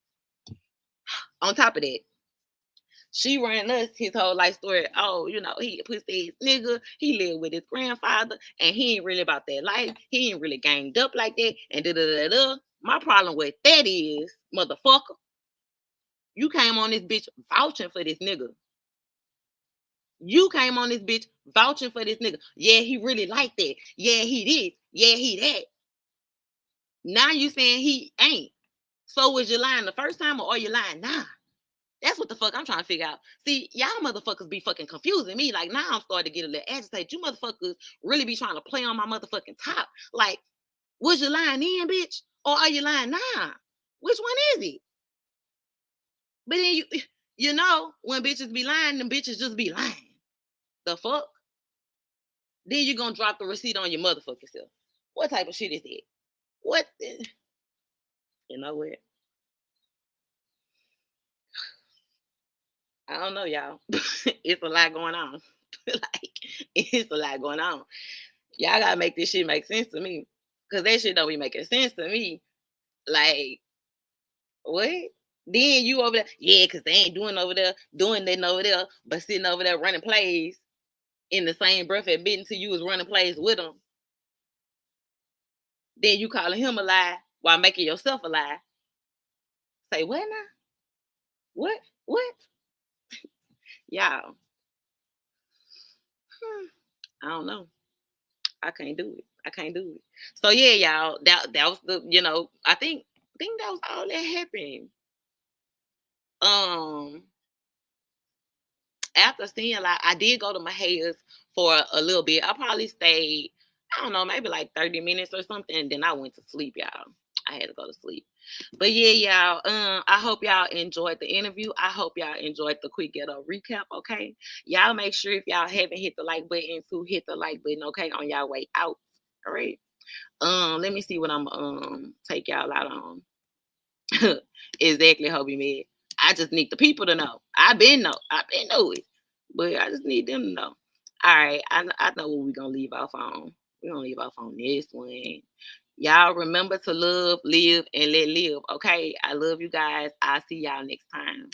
On top of that, she ran us his whole life story. Oh, he a pussy ass nigga. He lived with his grandfather, and he ain't really about that life. He ain't really ganged up like that. And da-da-da-da. My problem with that is, motherfucker, you came on this bitch vouching for this nigga. You came on this bitch vouching for this nigga. Yeah, he really like that. Yeah, he did. Yeah, he that. Now you saying he ain't. So was you lying the first time or are you lying now? That's what the fuck I'm trying to figure out. See, y'all motherfuckers be fucking confusing me. Like, now I'm starting to get a little agitated. You motherfuckers really be trying to play on my motherfucking top. Like, was you lying in, bitch? Or are you lying now? Which one is it? But then when bitches be lying, them bitches just be lying. The fuck? Then you gonna drop the receipt on your motherfucking self. What type of shit is that? What? You know what? I don't know, y'all. It's a lot going on. It's a lot going on. Y'all gotta make this shit make sense to me. Cause that shit don't be making sense to me. Like, what? Then you over there, yeah, cause they ain't doing nothing over there, but sitting over there running plays in the same breath admitting to you was running plays with them. Then you calling him a lie while making yourself a lie. Say what now? What? Y'all. I don't know. I can't do it. So yeah, y'all. That was the, I think that was all that happened. After seeing, like, I did go to my hair's for a little bit. I probably stayed, I don't know, maybe like 30 minutes or something. And then I went to sleep, y'all. I had to go to sleep. But yeah, y'all, I hope y'all enjoyed the interview. I hope y'all enjoyed the quick Ghetto recap, okay? Y'all make sure if y'all haven't hit the like button to hit the like button, okay, on y'all way out. All right. Let me see what I'm take y'all out on. Exactly, Hobie man. I just need the people to know. I've been know it. But I just need them to know. All right, I know what we're gonna leave off on. We're gonna leave off on this one. Y'all remember to love, live, and let live. Okay. I love you guys. I'll see y'all next time.